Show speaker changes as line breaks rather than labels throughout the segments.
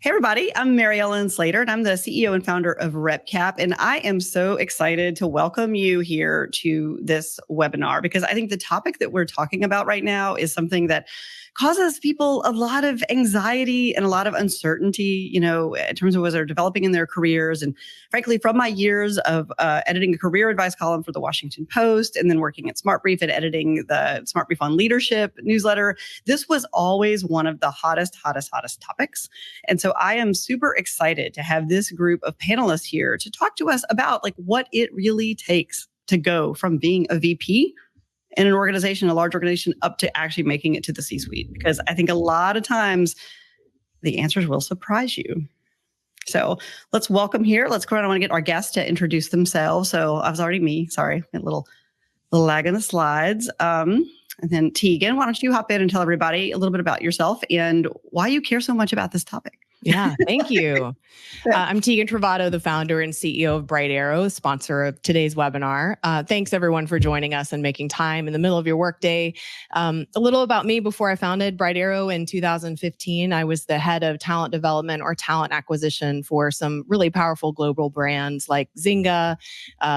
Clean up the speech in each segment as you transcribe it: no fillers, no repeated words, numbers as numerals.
Hey, everybody. I'm Mary Ellen Slater, and I'm the CEO and founder of RepCap. And I am so excited to welcome you here to this webinar because I think the topic that we're talking about right now is something that causes people a lot of anxiety and a lot of uncertainty, in terms of what they're developing in their careers. And frankly, from my years of editing a career advice column for the Washington Post and then working at SmartBrief and editing the SmartBrief on Leadership newsletter, this was always one of the hottest topics. And so I am super excited to have this group of panelists here to talk to us about what it really takes to go from being a VP in an organization, a large organization, up to actually making it to the C-suite. Because I think a lot of times the answers will surprise you. So let's welcome here. Let's go around. I want to get our guests to introduce themselves. So I was already me. Sorry, a little lag in the slides. And then Tegan, why don't you hop in and tell everybody a little bit about yourself and why you care so much about this topic?
Yeah, thank you. I'm Tegan Travato, the founder and CEO of Bright Arrow, sponsor of today's webinar. Thanks everyone for joining us and making time in the middle of your workday. A little about me: before I founded Bright Arrow in 2015, I was the head of talent development or talent acquisition for some really powerful global brands like Zynga,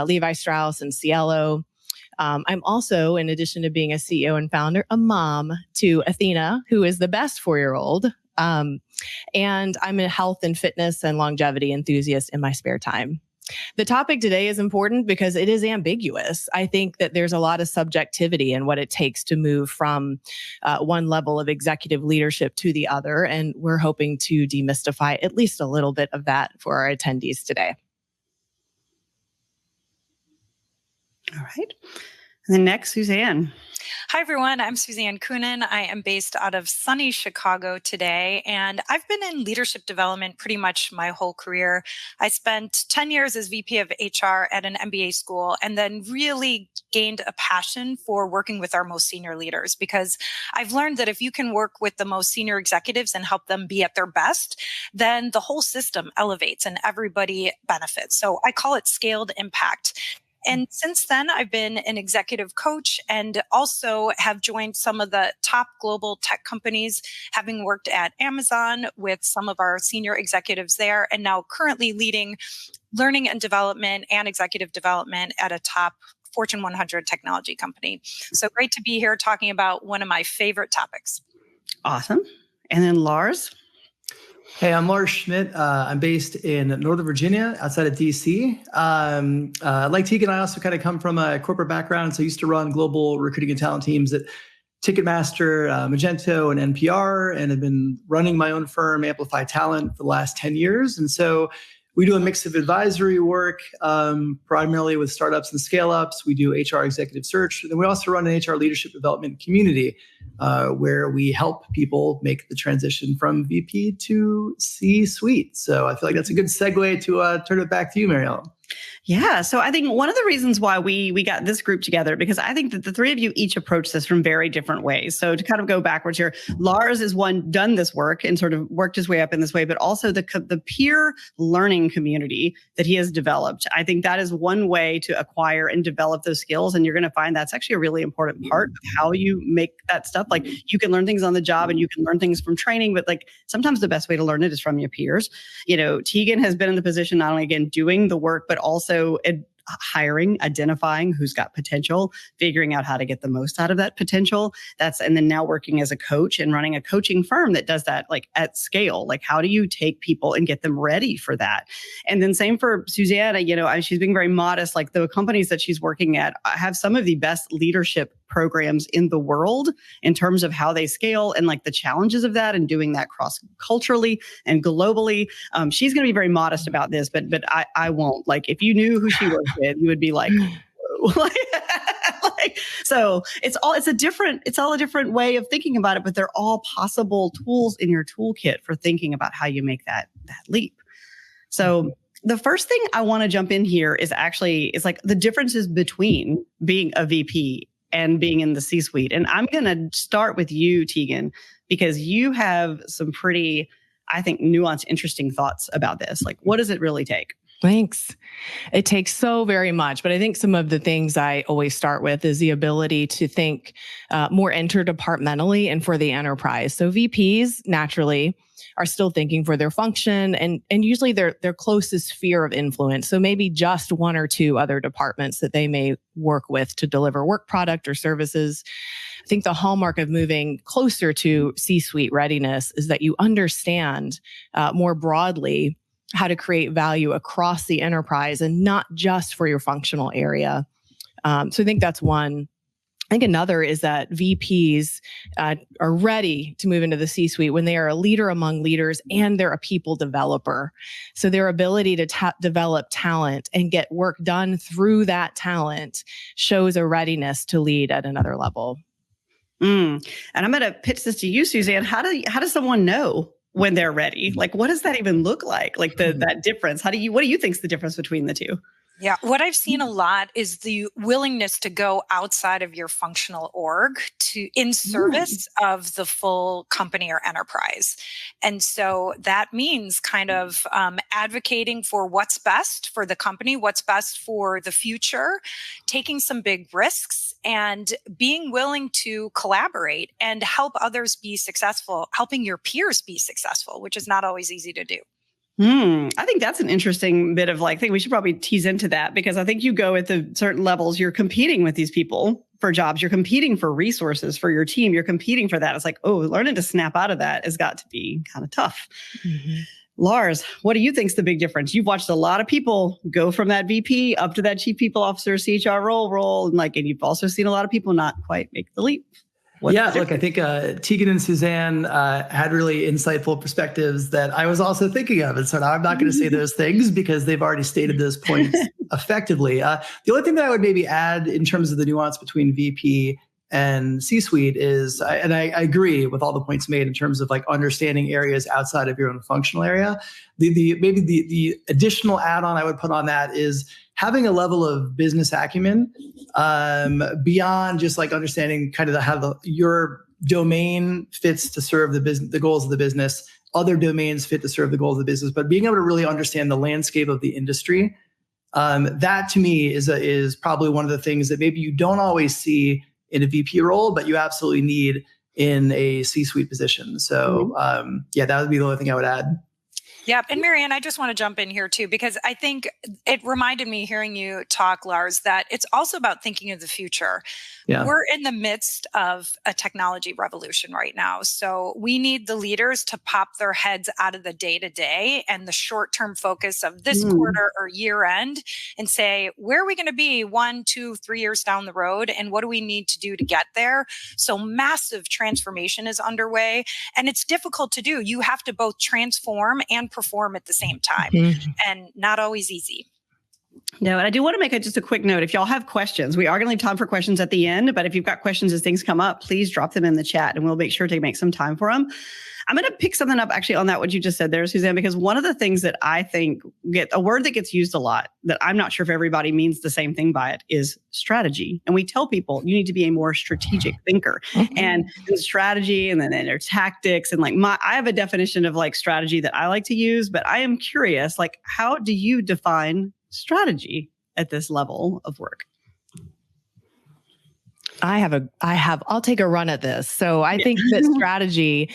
Levi Strauss, and Cielo. I'm also, in addition to being a CEO and founder, a mom to Athena, who is the best 4-year-old. And I'm a health and fitness and longevity enthusiast in my spare time. The topic today is important because it is ambiguous. I think that there's a lot of subjectivity in what it takes to move from one level of executive leadership to the other. And we're hoping to demystify at least a little bit of that for our attendees today.
All right. And then next, Suzanne.
Hi, everyone. I'm Suzanne Coonan. I am based out of sunny Chicago today, and I've been in leadership development pretty much my whole career. I spent 10 years as VP of HR at an MBA school and then really gained a passion for working with our most senior leaders, because I've learned that if you can work with the most senior executives and help them be at their best, then the whole system elevates and everybody benefits. So I call it scaled impact. And since then, I've been an executive coach and also have joined some of the top global tech companies, having worked at Amazon with some of our senior executives there, and now currently leading learning and development and executive development at a top Fortune 100 technology company. So great to be here talking about one of my favorite topics.
Awesome. And then Lars.
Hey, I'm Lars Schmidt. I'm based in Northern Virginia, outside of DC. Like Tegan, I also kind of come from a corporate background. So I used to run global recruiting and talent teams at Ticketmaster, Magento, and NPR, and have been running my own firm, Amplify Talent, for the last 10 years. And so we do a mix of advisory work, primarily with startups and scale-ups. We do HR executive search. And then we also run an HR leadership development community where we help people make the transition from VP to C-suite. So I feel like that's a good segue to turn it back to you, Mary Ellen.
Yeah. So I think one of the reasons why we got this group together, because I think that the three of you each approach this from very different ways. So to kind of go backwards here, Lars is one done this work and sort of worked his way up in this way, but also the peer learning community that he has developed. I think that is one way to acquire and develop those skills. And you're going to find that's actually a really important part of how you make that stuff. Like, you can learn things on the job and you can learn things from training, but sometimes the best way to learn it is from your peers. Tegan has been in the position, not only again doing the work, but also hiring, identifying who's got potential, figuring out how to get the most out of that potential. And then now working as a coach and running a coaching firm that does that at scale. How do you take people and get them ready for that? And then same for Susanna, she's being very modest. The companies that she's working at have some of the best leadership programs in the world in terms of how they scale and the challenges of that and doing that cross-culturally and globally. She's going to be very modest about this, but I won't. If you knew who she worked with, you would be like, whoa. So it's all a different way of thinking about it, but they're all possible tools in your toolkit for thinking about how you make that leap. So the first thing I want to jump in here is the differences between being a VP and being in the C-suite. And I'm going to start with you, Tegan, because you have some pretty, I think, nuanced, interesting thoughts about this. What does it really take?
Thanks. It takes so very much, but I think some of the things I always start with is the ability to think more interdepartmentally and for the enterprise. So VPs naturally are still thinking for their function and usually their closest sphere of influence. So maybe just one or two other departments that they may work with to deliver work product or services. I think the hallmark of moving closer to C-suite readiness is that you understand more broadly how to create value across the enterprise and not just for your functional area. So I think that's one. I think another is that VPs are ready to move into the C-suite when they are a leader among leaders and they're a people developer. So their ability to develop talent and get work done through that talent shows a readiness to lead at another level.
And I'm going to pitch this to you, Suzanne. How does someone know when they're ready? Like, what does that even look like? Like that difference? What do you think is the difference between the two?
Yeah, what I've seen a lot is the willingness to go outside of your functional org in service of the full company or enterprise. And so that means kind of advocating for what's best for the company, what's best for the future, taking some big risks and being willing to collaborate and help others be successful, helping your peers be successful, which is not always easy to do.
I think that's an interesting bit of thing. We should probably tease into that because I think you go at the certain levels, you're competing with these people for jobs. You're competing for resources for your team. You're competing for that. It's like, learning to snap out of that has got to be kind of tough. Mm-hmm. Lars, what do you think is the big difference? You've watched a lot of people go from that VP up to that chief people officer, CHR role, and you've also seen a lot of people not quite make the leap.
Look, I think Tegan and Suzanne had really insightful perspectives that I was also thinking of. And so now I'm not going to say those things because they've already stated those points effectively. The only thing that I would maybe add in terms of the nuance between VP and C-suite is, and I agree with all the points made in terms of understanding areas outside of your own functional area. The additional add-on I would put on that is having a level of business acumen beyond just understanding kind of how your domain fits to serve the goals of the business, other domains fit to serve the goals of the business, but being able to really understand the landscape of the industry. That to me is probably one of the things that maybe you don't always see in a VP role, but you absolutely need in a C-suite position. So that would be the only thing I would add.
Yeah. And Marianne, I just want to jump in here too, because I think it reminded me hearing you talk, Lars, that it's also about thinking of the future. Yeah. We're in the midst of a technology revolution right now. So we need the leaders to pop their heads out of the day-to-day and the short-term focus of this quarter or year end and say, where are we going to be 1, 2, 3 years down the road? And what do we need to do to get there? So massive transformation is underway and it's difficult to do. You have to both transform and perform at the same time and not always easy.
No, and I do want to make just a quick note. If y'all have questions, we are going to leave time for questions at the end. But if you've got questions as things come up, please drop them in the chat and we'll make sure to make some time for them. I'm going to pick something up actually on that, what you just said there, Suzanne, because one of the things that I think a word that gets used a lot that I'm not sure if everybody means the same thing by it is strategy. And we tell people you need to be a more strategic thinker and strategy and then their tactics. And I have a definition of strategy that I like to use, but I am curious, how do you define strategy at this level of work?
I'll take a run at this. So I think that strategy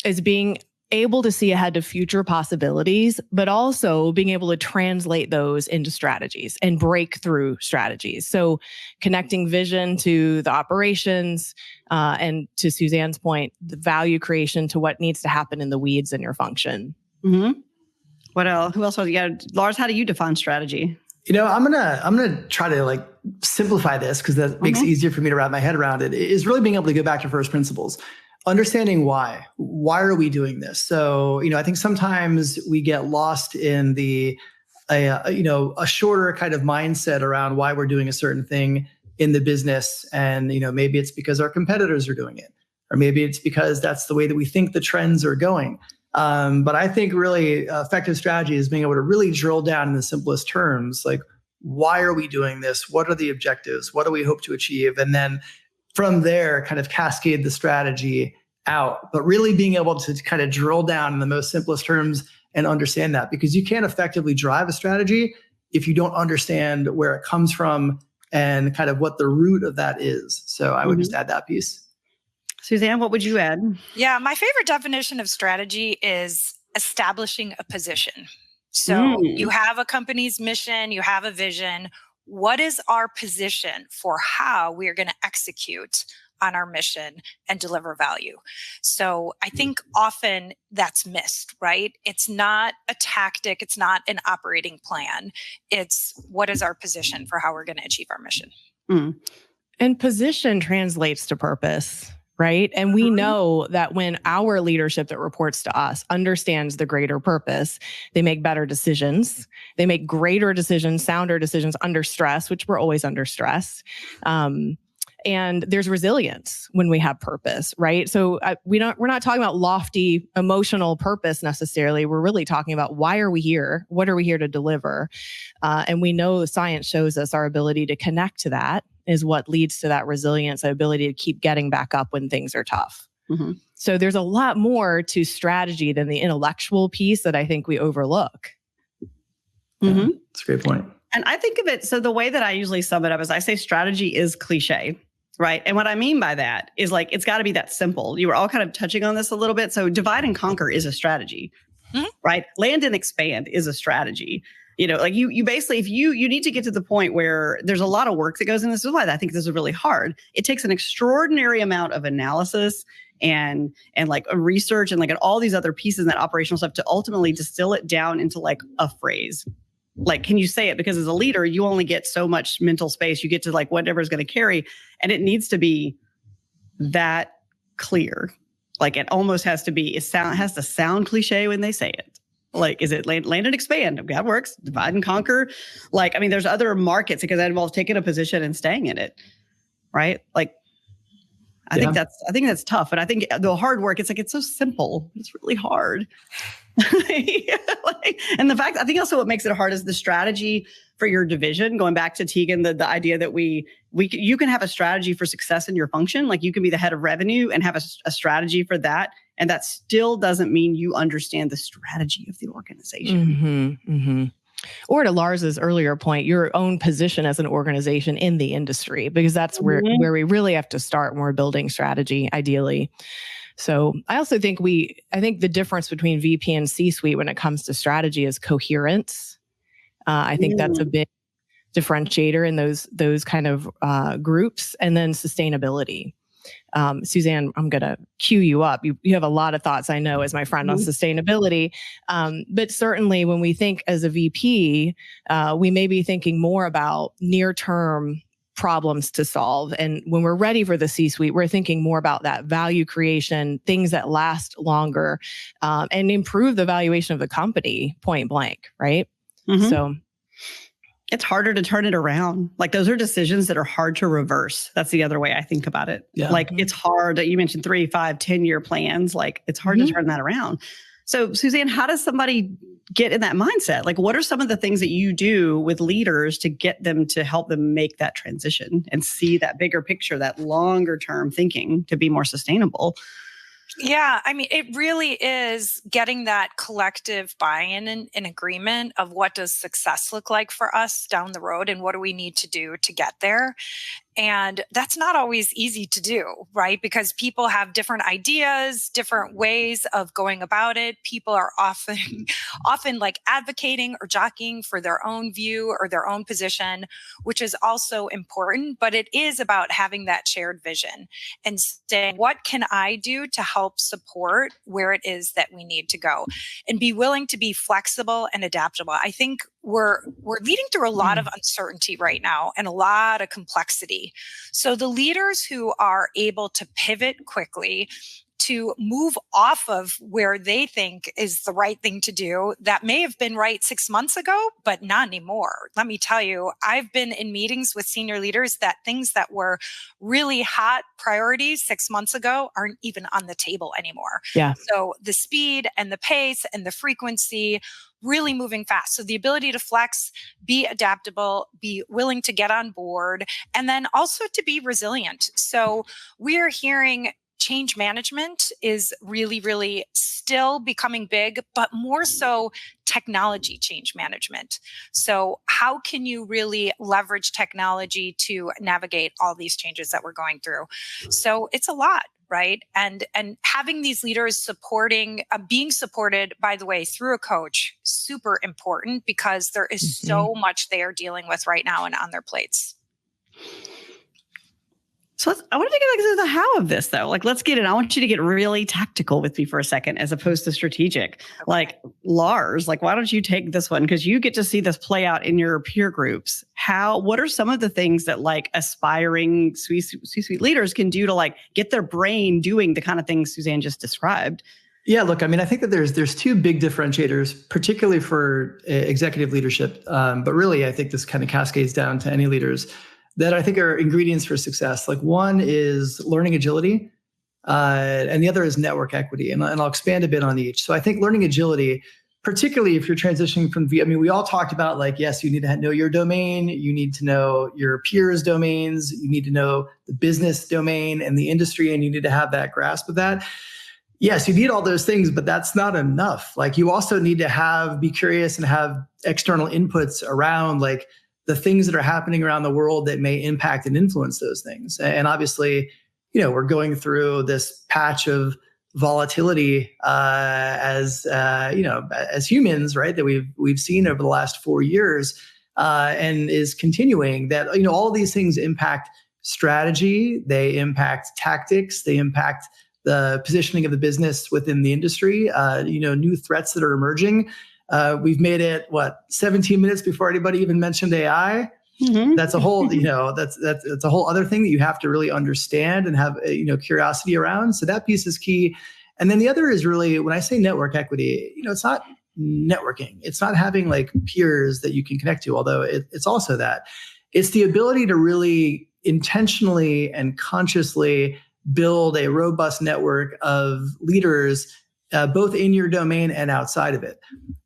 is being able to see ahead to future possibilities, but also being able to translate those into strategies and breakthrough strategies. So connecting vision to the operations, and to Suzanne's point, the value creation to what needs to happen in the weeds in your function.
Mm-hmm. What else? Who else? Lars, how do you define strategy?
I'm gonna try to simplify this because that makes it easier for me to wrap my head around it. Is really being able to go back to first principles, understanding why are we doing this? So I think sometimes we get lost in a shorter kind of mindset around why we're doing a certain thing in the business, and maybe it's because our competitors are doing it, or maybe it's because that's the way that we think the trends are going. But I think really effective strategy is being able to really drill down in the simplest terms, why are we doing this? What are the objectives? What do we hope to achieve? And then from there, kind of cascade the strategy out, but really being able to kind of drill down in the most simplest terms and understand that, because you can't effectively drive a strategy if you don't understand where it comes from and kind of what the root of that is. So I would just add that piece.
Suzanne, what would you add?
Yeah, my favorite definition of strategy is establishing a position. So you have a company's mission, you have a vision. What is our position for how we are going to execute on our mission and deliver value? So I think often that's missed, right? It's not a tactic. It's not an operating plan. It's what is our position for how we're going to achieve our mission.
And position translates to purpose, right? And we know that when our leadership that reports to us understands the greater purpose, they make better decisions. They make greater decisions, sounder decisions under stress, which we're always under stress. And there's resilience when we have purpose, right? So we're not talking about lofty emotional purpose necessarily. We're really talking about why are we here? What are we here to deliver? And we know the science shows us our ability to connect to that is what leads to that resilience, the ability to keep getting back up when things are tough. So there's a lot more to strategy than the intellectual piece that I think we overlook.
That's a great point.
And I think of it, so the way that I usually sum it up is I say strategy is cliche, right? And what I mean by that is like, it's got to be that simple. You were all kind of touching on this a little bit. So divide and conquer is a strategy, right? Land and expand is a strategy. You know, like you basically, if you need to get to the point where there's a lot of work that goes in this, is why I think this is really hard. It takes an extraordinary amount of analysis and like a research and like all these other pieces and that operational stuff to ultimately distill it down into like a phrase. Like, can you say it? Because as a leader, you only get so much mental space. You get to like whatever is going to carry, and it needs to be that clear. Like it almost has to be. Has to sound cliche when they say it. Like, is it land and expand? That works. Divide and conquer. Like, I mean, there's other markets because that involves taking a position and staying in it, right? Like, I think that's tough. And I think the hard work, it's like, it's so simple. It's really hard. And the fact, I think also what makes it hard is the strategy for your division. Going back to Tegan, the idea that you can have a strategy for success in your function. Like you can be the head of revenue and have a strategy for that. And that still doesn't mean you understand the strategy of the organization.
Or to Lars's earlier point, your own position as an organization in the industry, because that's where we really have to start when we're building strategy, ideally. So I also think I think the difference between VP and C-suite when it comes to strategy is coherence. I think that's a big differentiator in those kind of groups, and then sustainability. Suzanne, I'm going to cue you up. You have a lot of thoughts, I know, as my friend on sustainability. But certainly when we think as a VP, we may be thinking more about near-term problems to solve. And when we're ready for the C-suite, we're thinking more about that value creation, things that last longer, and improve the valuation of the company, point blank, right? So
it's harder to turn it around. Like those are decisions that are hard to reverse. That's the other way I think about it. Yeah. Like it's hard. You mentioned 3, 5, 10-year plans. Like it's hard to turn that around. So Suzanne, how does somebody get in that mindset? Like what are some of the things that you do with leaders to get them to help them make that transition and see that bigger picture, that longer term thinking to be more sustainable?
Yeah, I mean, it really is getting that collective buy-in and agreement of what does success look like for us down the road and what do we need to do to get there. And that's not always easy to do, right? Because people have different ideas, different ways of going about it. People are often like advocating or jockeying for their own view or their own position, which is also important. But it is about having that shared vision and saying, what can I do to help support where it is that we need to go? And be willing to be flexible and adaptable. I think we're leading through a lot of uncertainty right now and a lot of complexity. So the leaders who are able to pivot quickly, to move off of where they think is the right thing to do, that may have been right 6 months ago, but not anymore. Let me tell you, I've been in meetings with senior leaders that things that were really hot priorities 6 months ago aren't even on the table anymore.
Yeah.
So the speed and the pace and the frequency really moving fast. So the ability to flex, be adaptable, be willing to get on board, and then also to be resilient. So we are hearing change management is really, really still becoming big, but more so technology change management. So how can you really leverage technology to navigate all these changes that we're going through? So it's a lot. right? And having these leaders supporting, being supported, by the way, through a coach, super important, because there is so much they are dealing with right now and on their plates.
So I wanted to get into the how of this, though. Like, let's get in. I want you to get really tactical with me for a second, as opposed to strategic. Okay. Like, Lars, like, why don't you take this one? Because you get to see this play out in your peer groups. What are some of the things that like aspiring C-suite leaders can do to like get their brain doing the kind of things Suzanne just described?
Yeah, look, I mean, I think that there's two big differentiators, particularly for executive leadership. But really, I think this kind of cascades down to any leaders that I think are ingredients for success. Like, one is learning agility, and the other is network equity. And I'll expand a bit on each. So I think learning agility, particularly if you're transitioning from we all talked about, like, yes, you need to know your domain, you need to know your peers' domains, you need to know the business domain and the industry, and you need to have that grasp of that. Yes, you need all those things, but that's not enough. Like, you also need to be curious and have external inputs around, like, the things that are happening around the world that may impact and influence those things. And obviously, we're going through this patch of volatility as humans, right? That we've seen over the last 4 years, and is continuing. That all of these things impact strategy, they impact tactics, they impact the positioning of the business within the industry. New threats that are emerging. We've made it 17 minutes before anybody even mentioned AI. Mm-hmm. That's a whole, that's a whole other thing that you have to really understand and have curiosity around. So that piece is key. And then the other is really, when I say network equity, it's not networking. It's not having like peers that you can connect to, although it's also that. It's the ability to really intentionally and consciously build a robust network of leaders, both in your domain and outside of it.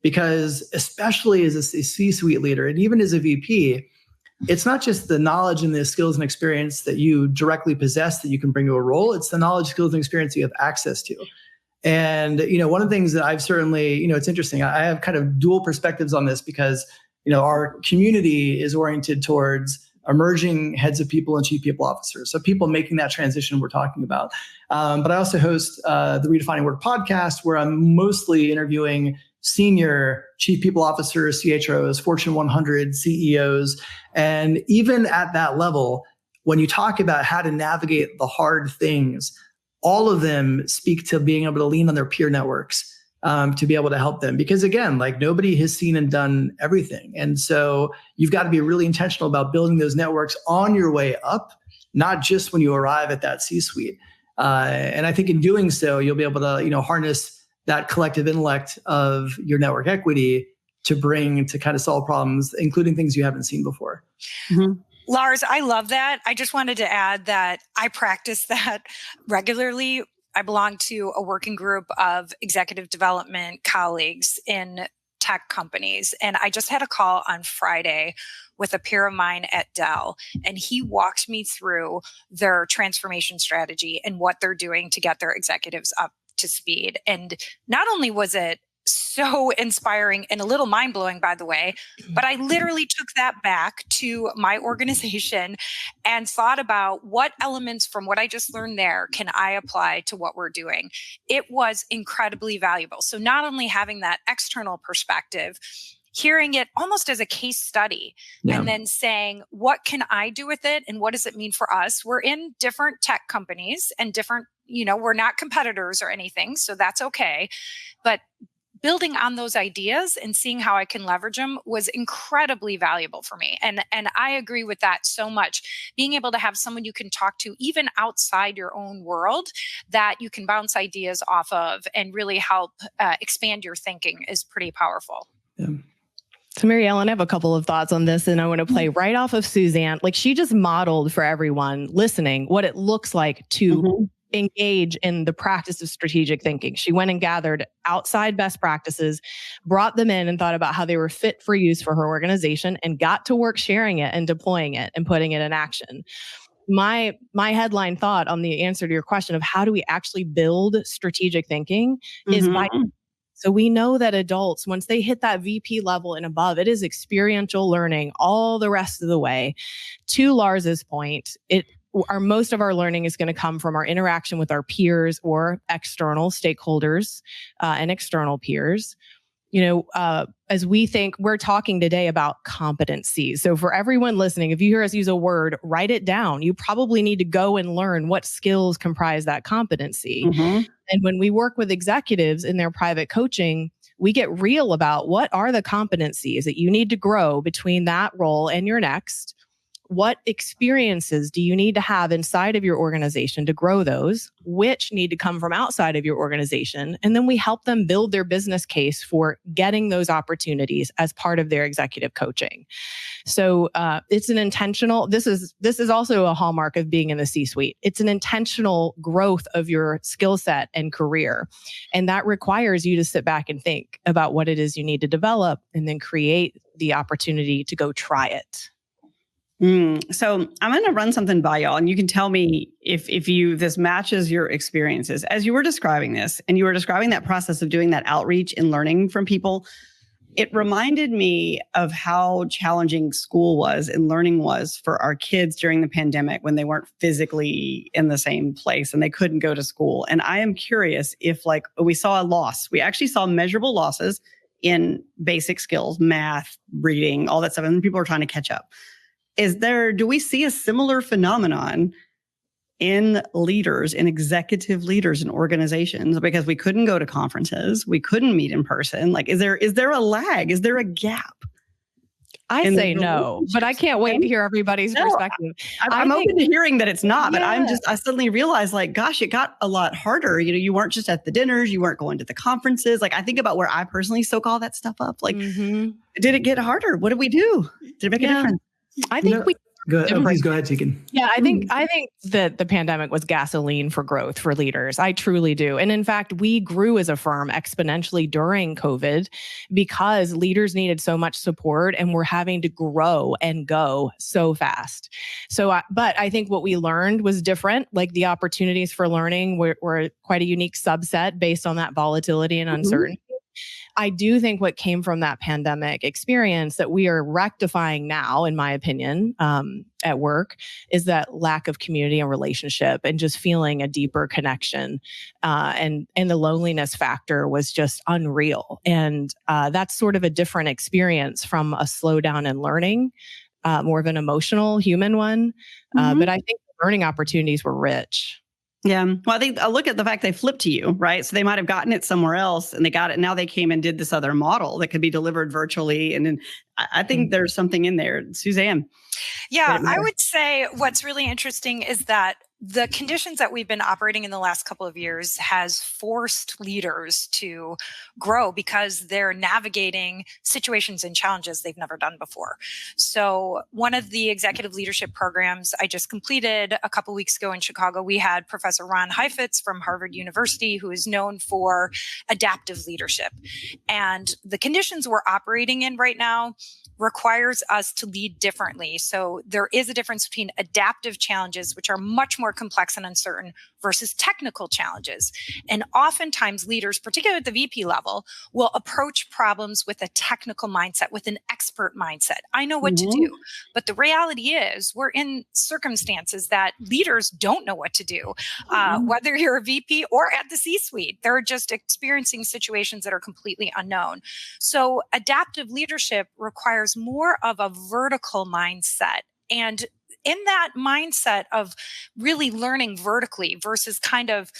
Because especially as a C-suite leader, and even as a VP, it's not just the knowledge and the skills and experience that you directly possess that you can bring to a role. It's the knowledge, skills, and experience you have access to. And, one of the things that I've certainly, it's interesting. I have kind of dual perspectives on this because, our community is oriented towards emerging heads of people and chief people officers. So people making that transition we're talking about. But I also host the Redefining Work podcast, where I'm mostly interviewing senior chief people officers, CHROs, Fortune 100 CEOs. And even at that level, when you talk about how to navigate the hard things, all of them speak to being able to lean on their peer networks to be able to help them. Because again, like, nobody has seen and done everything. And so you've got to be really intentional about building those networks on your way up, not just when you arrive at that C-suite. And I think in doing so, you'll be able to, harness that collective intellect of your network equity to kind of solve problems, including things you haven't seen before.
Mm-hmm. Lars, I love that. I just wanted to add that I practice that regularly. I belong to a working group of executive development colleagues in tech companies. And I just had a call on Friday with a peer of mine at Dell, and he walked me through their transformation strategy and what they're doing to get their executives up to speed. And not only was it so inspiring and a little mind-blowing, by the way, but I literally took that back to my organization and thought about what elements from what I just learned there can I apply to what we're doing. It was incredibly valuable. So not only having that external perspective, hearing it almost as a case study, and then saying, what can I do with it? And what does it mean for us? We're in different tech companies and different, we're not competitors or anything, so that's okay. But building on those ideas and seeing how I can leverage them was incredibly valuable for me. And I agree with that so much. Being able to have someone you can talk to, even outside your own world, that you can bounce ideas off of and really help expand your thinking is pretty powerful.
Yeah. So Mary Ellen, I have a couple of thoughts on this, and I want to play right off of Suzanne. Like, she just modeled for everyone listening what it looks like to engage in the practice of strategic thinking. She went and gathered outside best practices, brought them in, and thought about how they were fit for use for her organization, and got to work sharing it and deploying it and putting it in action. My headline thought on the answer to your question of how do we actually build strategic thinking is by. So we know that adults, once they hit that VP level and above, it is experiential learning all the rest of the way. To Lars's point, most of our learning is going to come from our interaction with our peers or external stakeholders and external peers. As we're talking today about competencies. So for everyone listening, if you hear us use a word, write it down. You probably need to go and learn what skills comprise that competency.
Mm-hmm.
And when we work with executives in their private coaching, we get real about what are the competencies that you need to grow between that role and your next. What experiences do you need to have inside of your organization to grow those, which need to come from outside of your organization? And then we help them build their business case for getting those opportunities as part of their executive coaching. So it's an intentional, this is also a hallmark of being in the C-suite. It's an intentional growth of your skill set and career. And that requires you to sit back and think about what it is you need to develop and then create the opportunity to go try it.
So I'm going to run something by y'all, and you can tell me if this matches your experiences. As you were describing this, and you were describing that process of doing that outreach and learning from people, it reminded me of how challenging school was and learning was for our kids during the pandemic when they weren't physically in the same place and they couldn't go to school. And I am curious if, like, we saw a loss. We actually saw measurable losses in basic skills, math, reading, all that stuff, and people are trying to catch up. Do we see a similar phenomenon in leaders, in executive leaders in organizations, because we couldn't go to conferences, we couldn't meet in person? Like, is there a lag? Is there a gap?
I say no, but I can't wait to hear everybody's perspective.
I'm open to hearing that it's not, but I suddenly realized, like, gosh, it got a lot harder. You weren't just at the dinners, you weren't going to the conferences. Like, I think about where I personally soak all that stuff up. Like, did it get harder? What did we do? Did it make a difference?
I think
please go ahead, Tegan.
Yeah, I think that the pandemic was gasoline for growth for leaders. I truly do. And in fact, we grew as a firm exponentially during COVID because leaders needed so much support and were having to grow and go so fast. But I think what we learned was different. Like, the opportunities for learning were quite a unique subset based on that volatility and uncertainty. I do think what came from that pandemic experience that we are rectifying now, in my opinion, at work, is that lack of community and relationship and just feeling a deeper connection. And the loneliness factor was just unreal. And that's sort of a different experience from a slowdown in learning, more of an emotional, human one. But I think the learning opportunities were rich.
Yeah. Well, I think I look at the fact they flipped to you, right? So they might have gotten it somewhere else and they got it. Now they came and did this other model that could be delivered virtually. And then I think there's something in there. Suzanne.
Yeah, I would say what's really interesting is that the conditions that we've been operating in the last couple of years has forced leaders to grow because they're navigating situations and challenges they've never done before. So one of the executive leadership programs I just completed a couple weeks ago in Chicago, we had Professor Ron Heifetz from Harvard University, who is known for adaptive leadership. And the conditions we're operating in right now requires us to lead differently. So there is a difference between adaptive challenges, which are much more complex and uncertain, versus technical challenges. And oftentimes leaders, particularly at the VP level, will approach problems with a technical mindset, with an expert mindset. I know what to do. But the reality is we're in circumstances that leaders don't know what to do, whether you're a VP or at the C-suite. They're just experiencing situations that are completely unknown. So adaptive leadership requires more of a vertical mindset. And in that mindset of really learning vertically versus kind of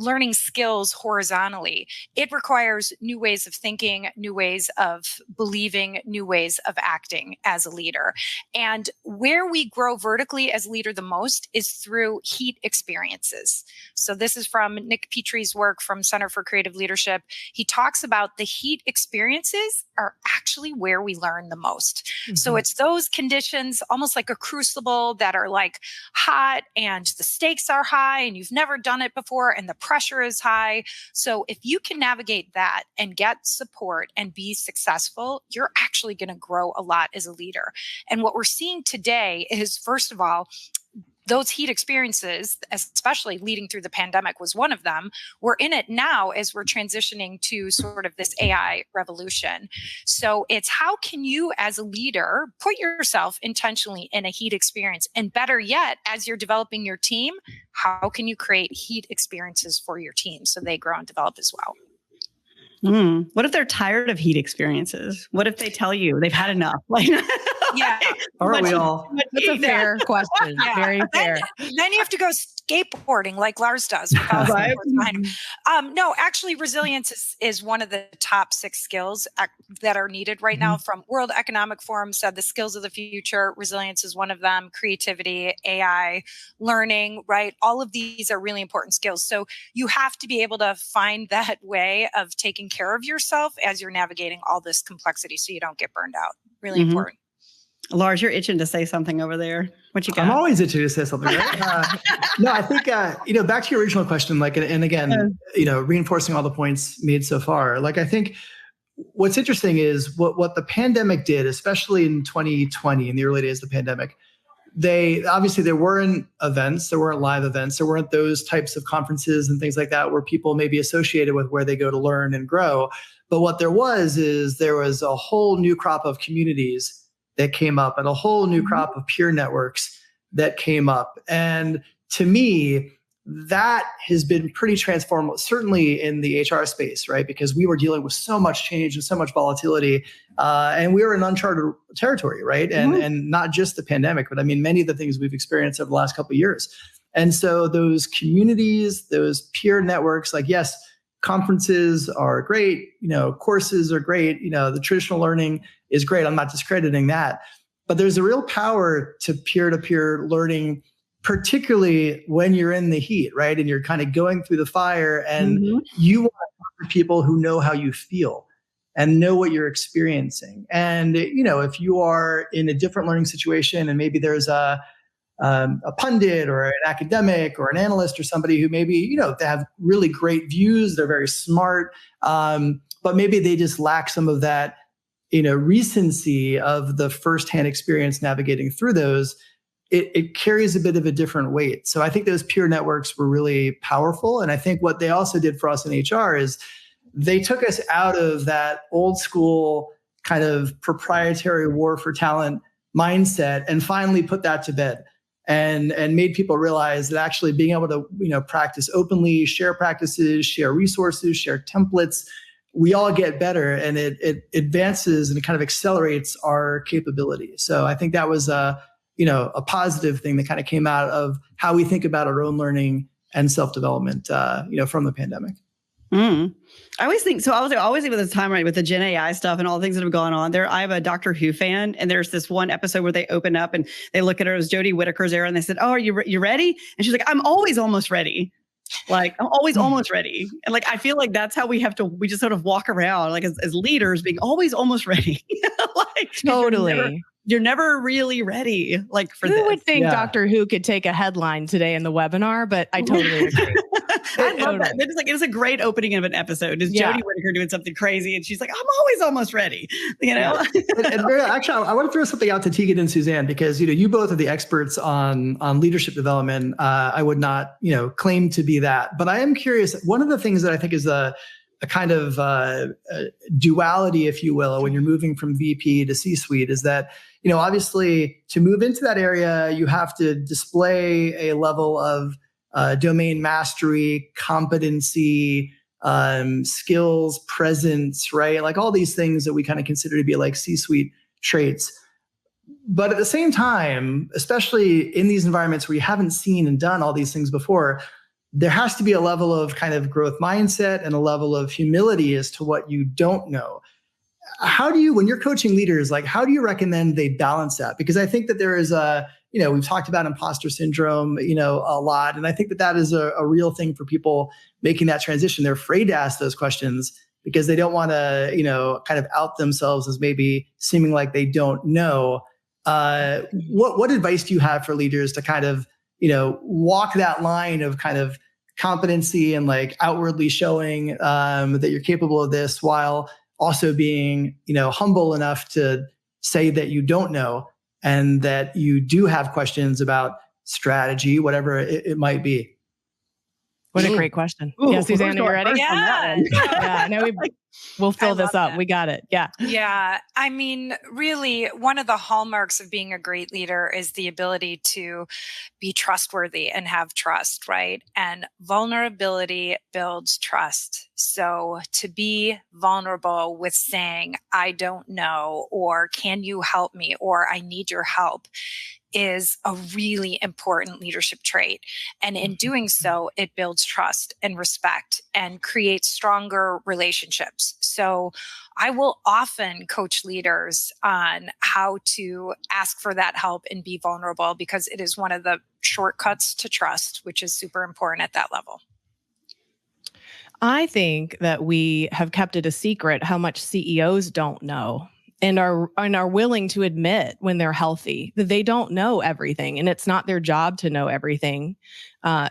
learning skills horizontally, it requires new ways of thinking, new ways of believing, new ways of acting as a leader. And where we grow vertically as a leader the most is through heat experiences. So this is from Nick Petrie's work from Center for Creative Leadership. He talks about the heat experiences are actually where we learn the most. So it's those conditions, almost like a crucible, that are like hot and the stakes are high and you've never done it before and the pressure is high. So if you can navigate that and get support and be successful, you're actually going to grow a lot as a leader. And what we're seeing today is, first of all, those heat experiences, especially leading through the pandemic, was one of them. We're in it now as we're transitioning to sort of this AI revolution. So it's how can you as a leader put yourself intentionally in a heat experience? And better yet, as you're developing your team, how can you create heat experiences for your team so they grow and develop as well?
What if they're tired of heat experiences? What if they tell you they've had enough? Like,
yeah,
aren't we all?
That's a fair question. Yeah. Very fair.
Then you have to go skateboarding like Lars does. Right. No, actually, resilience is one of the top 6 skills that are needed right now. From World Economic Forum said the skills of the future. Resilience is one of them. Creativity, AI, learning, right? All of these are really important skills. So you have to be able to find that way of taking care of yourself as you're navigating all this complexity so you don't get burned out. Really important.
Lars, you're itching to say something over there. What you got?
I'm always itching to say something, right? No, I think, back to your original question, like, and again, reinforcing all the points made so far, like, I think what's interesting is what the pandemic did, especially in 2020, in the early days of the pandemic, there weren't events, there weren't live events, there weren't those types of conferences and things like that where people may be associated with where they go to learn and grow. But what there was a whole new crop of communities that came up and a whole new crop of peer networks that came up. And to me, that has been pretty transformative, certainly in the HR space, right? Because we were dealing with so much change and so much volatility, and we were in uncharted territory, right? And not just the pandemic, but I mean, many of the things we've experienced over the last couple of years. And so those communities, those peer networks, like, yes, conferences are great, courses are great, the traditional learning is great. I'm not discrediting that, but there's a real power to peer-to-peer learning, particularly when you're in the heat, right? And you're kind of going through the fire and you want to talk to people who know how you feel and know what you're experiencing. And, if you are in a different learning situation and maybe there's a pundit or an academic or an analyst or somebody who maybe, they have really great views, they're very smart, but maybe they just lack some of that, recency of the firsthand experience navigating through those, it carries a bit of a different weight. So I think those peer networks were really powerful. And I think what they also did for us in HR is they took us out of that old school kind of proprietary war for talent mindset and finally put that to bed. And made people realize that actually being able to, practice openly, share practices, share resources, share templates, we all get better and it advances and it kind of accelerates our capability. So I think that was a positive thing that kind of came out of how we think about our own learning and self-development, from the pandemic.
I always think, so I was always think with this time, right, with the Gen AI stuff and all the things that have gone on there. I'm a Doctor Who fan, and there's this one episode where they open up and they look at her as Jodie Whittaker's era, and they said, "Oh, are you ready?" And she's like, "I'm always almost ready." Like, I'm always almost ready. And like, I feel like that's how we just sort of walk around, like as leaders being always almost ready. Like,
totally.
You're never really ready, like, for this.
Who would think Doctor Who could take a headline today in the webinar, but I totally agree.
I love that. It was a great opening of an episode. Is Jodie Whittaker doing something crazy? And she's like, I'm always almost ready. And
actually, I want to throw something out to Tegan and Suzanne, because, you both are the experts on leadership development. I would not, claim to be that, but I am curious. One of the things that I think is a kind of duality, if you will, when you're moving from VP to C-suite is that, obviously to move into that area, you have to display a level of domain mastery, competency, skills, presence, right? Like all these things that we kind of consider to be like C-suite traits. But at the same time, especially in these environments where you haven't seen and done all these things before, there has to be a level of kind of growth mindset and a level of humility as to what you don't know. How do you, when you're coaching leaders, like how do you recommend they balance that? Because I think that there is we've talked about imposter syndrome, a lot. And I think that is a real thing for people making that transition. They're afraid to ask those questions because they don't want to, kind of out themselves as maybe seeming like they don't know. What advice do you have for leaders to kind of, walk that line of kind of competency and like outwardly showing that you're capable of this while also being, humble enough to say that you don't know and that you do have questions about strategy, whatever it might be?
What a great question.
Ooh,
yeah, Susanna, you ready?
Yeah.
No, we'll fill this up.
That.
We got it. Yeah.
Yeah. I mean, really, one of the hallmarks of being a great leader is the ability to be trustworthy and have trust, right? And vulnerability builds trust. So to be vulnerable with saying, I don't know, or can you help me, or I need your help, is a really important leadership trait. And in doing so, it builds trust and respect and creates stronger relationships. So I will often coach leaders on how to ask for that help and be vulnerable, because it is one of the shortcuts to trust, which is super important at that level.
I think that we have kept it a secret how much CEOs don't know and are willing to admit when they're healthy that they don't know everything, and it's not their job to know everything.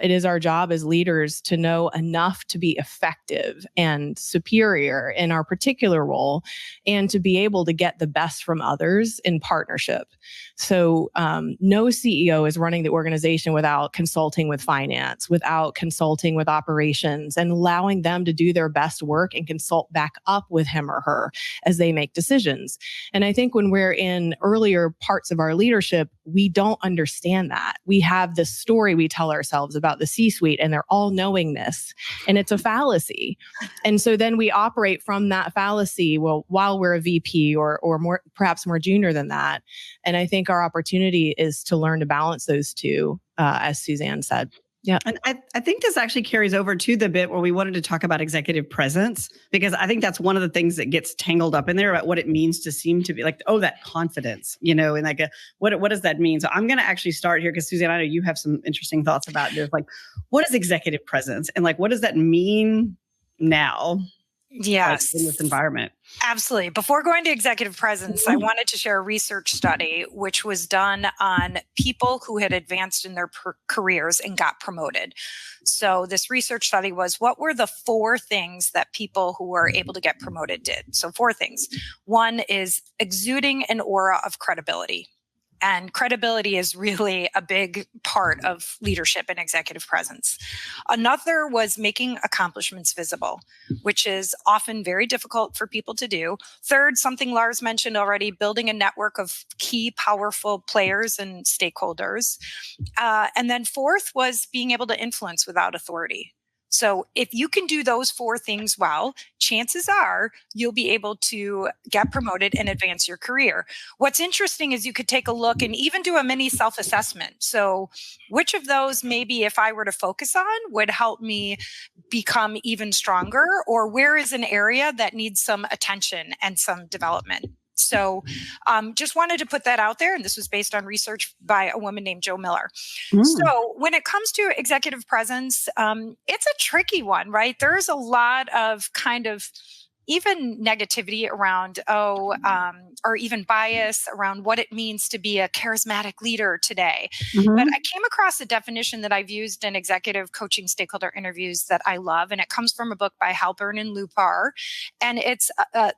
It is our job as leaders to know enough to be effective and superior in our particular role, and to be able to get the best from others in partnership. So no CEO is running the organization without consulting with finance, without consulting with operations, and allowing them to do their best work and consult back up with him or her as they make decisions. And I think when we're in earlier parts of our leadership, we don't understand that. We have this story we tell ourselves about the C-suite and their all-knowingness, and it's a fallacy. And so then we operate from that fallacy, well, while we're a VP or more, perhaps more junior than that. And I think our opportunity is to learn to balance those two, as Suzanne said. Yeah.
And I think this actually carries over to the bit where we wanted to talk about executive presence, because I think that's one of the things that gets tangled up in there about what it means to seem to be like, oh, that confidence, and like what does that mean? So I'm going to actually start here, because Suzanne, I know you have some interesting thoughts about this. Like, what is executive presence, and like, what does that mean now?
Yes.
Like in this environment.
Absolutely. Before going to executive presence, I wanted to share a research study which was done on people who had advanced in their careers and got promoted. So this research study was, what were the 4 things that people who were able to get promoted did? So 4 things. One is exuding an aura of credibility. And credibility is really a big part of leadership and executive presence. Another was making accomplishments visible, which is often very difficult for people to do. Third, something Lars mentioned already, building a network of key, powerful players and stakeholders. And then fourth was being able to influence without authority. So if you can do those 4 things well, chances are you'll be able to get promoted and advance your career. What's interesting is you could take a look and even do a mini self-assessment. So which of those, maybe if I were to focus on, would help me become even stronger, or where is an area that needs some attention and some development? So just wanted to put that out there. And this was based on research by a woman named Jo Miller. So when it comes to executive presence, it's a tricky one, right? There's a lot of kind of even negativity around, or even bias around what it means to be a charismatic leader today. But I came across a definition that I've used in executive coaching stakeholder interviews that I love, and it comes from a book by Halpern and Lupar. And it's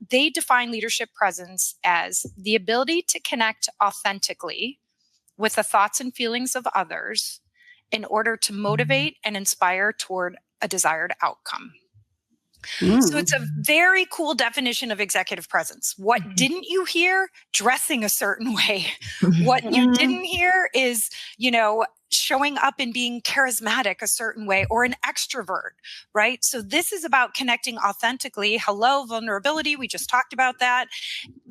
they define leadership presence as the ability to connect authentically with the thoughts and feelings of others in order to motivate and inspire toward a desired outcome. So it's a very cool definition of executive presence. What didn't you hear? Dressing a certain way. What you didn't hear is, showing up and being charismatic a certain way, or an extrovert, right? So this is about connecting authentically. Hello, vulnerability. We just talked about that.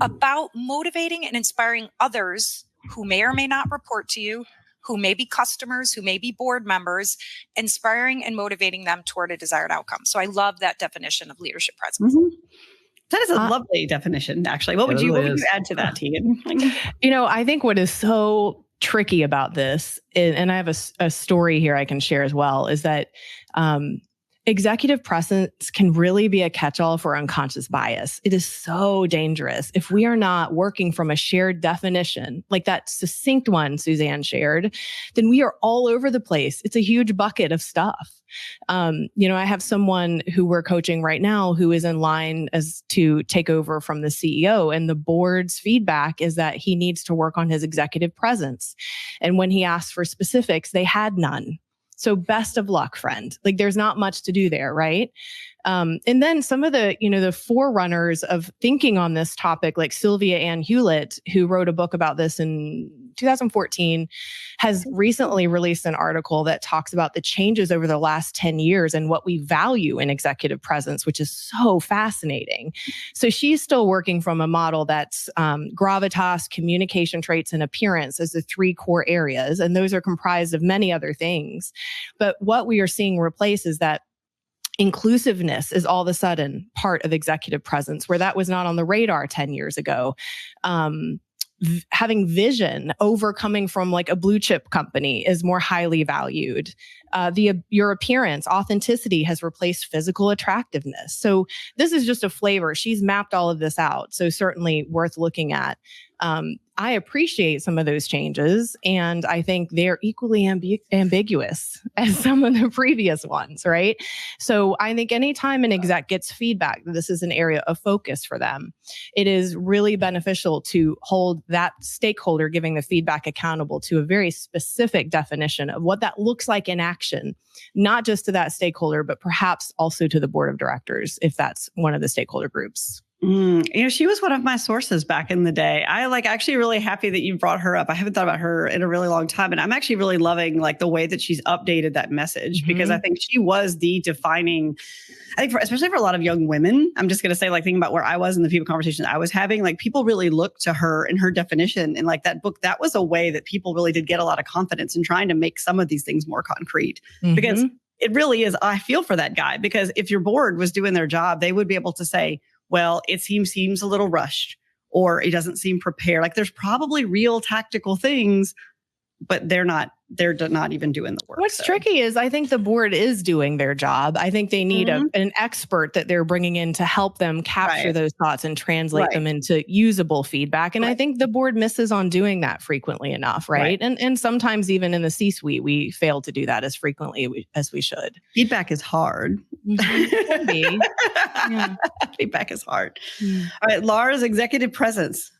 About motivating and inspiring others who may or may not report to you, who may be customers, who may be board members, inspiring and motivating them toward a desired outcome. So I love that definition of leadership presence.
That is a lovely definition, actually. What would you add to that, Tegan?
I think what is so tricky about this, and I have a story here I can share as well, is that executive presence can really be a catch-all for unconscious bias. It is so dangerous if we are not working from a shared definition, like that succinct one Suzanne shared, then we are all over the place. It's a huge bucket of stuff. I have someone who we're coaching right now who is in line as to take over from the CEO, and the board's feedback is that he needs to work on his executive presence. And when he asked for specifics, they had none. So best of luck, friend. Like there's not much to do there, right? And then some of the forerunners of thinking on this topic, like Sylvia Ann Hewlett, who wrote a book about this in 2014, has recently released an article that talks about the changes over the last 10 years and what we value in executive presence, which is so fascinating. So she's still working from a model that's gravitas, communication traits, and appearance as the three core areas. And those are comprised of many other things. But what we are seeing replace is that inclusiveness is all of a sudden part of executive presence, where that was not on the radar 10 years ago. Having vision over coming from like a blue chip company is more highly valued. Your appearance, authenticity has replaced physical attractiveness. So this is just a flavor. She's mapped all of this out. So certainly worth looking at. I appreciate some of those changes, and I think they're equally ambiguous as some of the previous ones, right? So I think anytime an exec gets feedback that this is an area of focus for them, it is really beneficial to hold that stakeholder giving the feedback accountable to a very specific definition of what that looks like in action, not just to that stakeholder, but perhaps also to the board of directors, if that's one of the stakeholder groups.
She was one of my sources back in the day. I actually really happy that you brought her up. I haven't thought about her in a really long time, and I'm actually really loving the way that she's updated that message, because I think she was the defining. I think especially for a lot of young women, I'm just going to say, thinking about where I was in the people conversations I was having, people really looked to her and her definition, and that book, that was a way that people really did get a lot of confidence in trying to make some of these things more concrete, because it really is. I feel for that guy, because if your board was doing their job, they would be able to say, well, it seems a little rushed, or it doesn't seem prepared. There's probably real tactical things, but they're not even doing the work.
What's tricky is I think the board is doing their job. I think they need an expert that they're bringing in to help them capture those thoughts and translate them into usable feedback. And I think the board misses on doing that frequently enough, right? And sometimes even in the C-suite, we fail to do that as frequently as we should.
Feedback is hard.
Could be.
Yeah. Feedback is hard. All right, Lars, executive presence.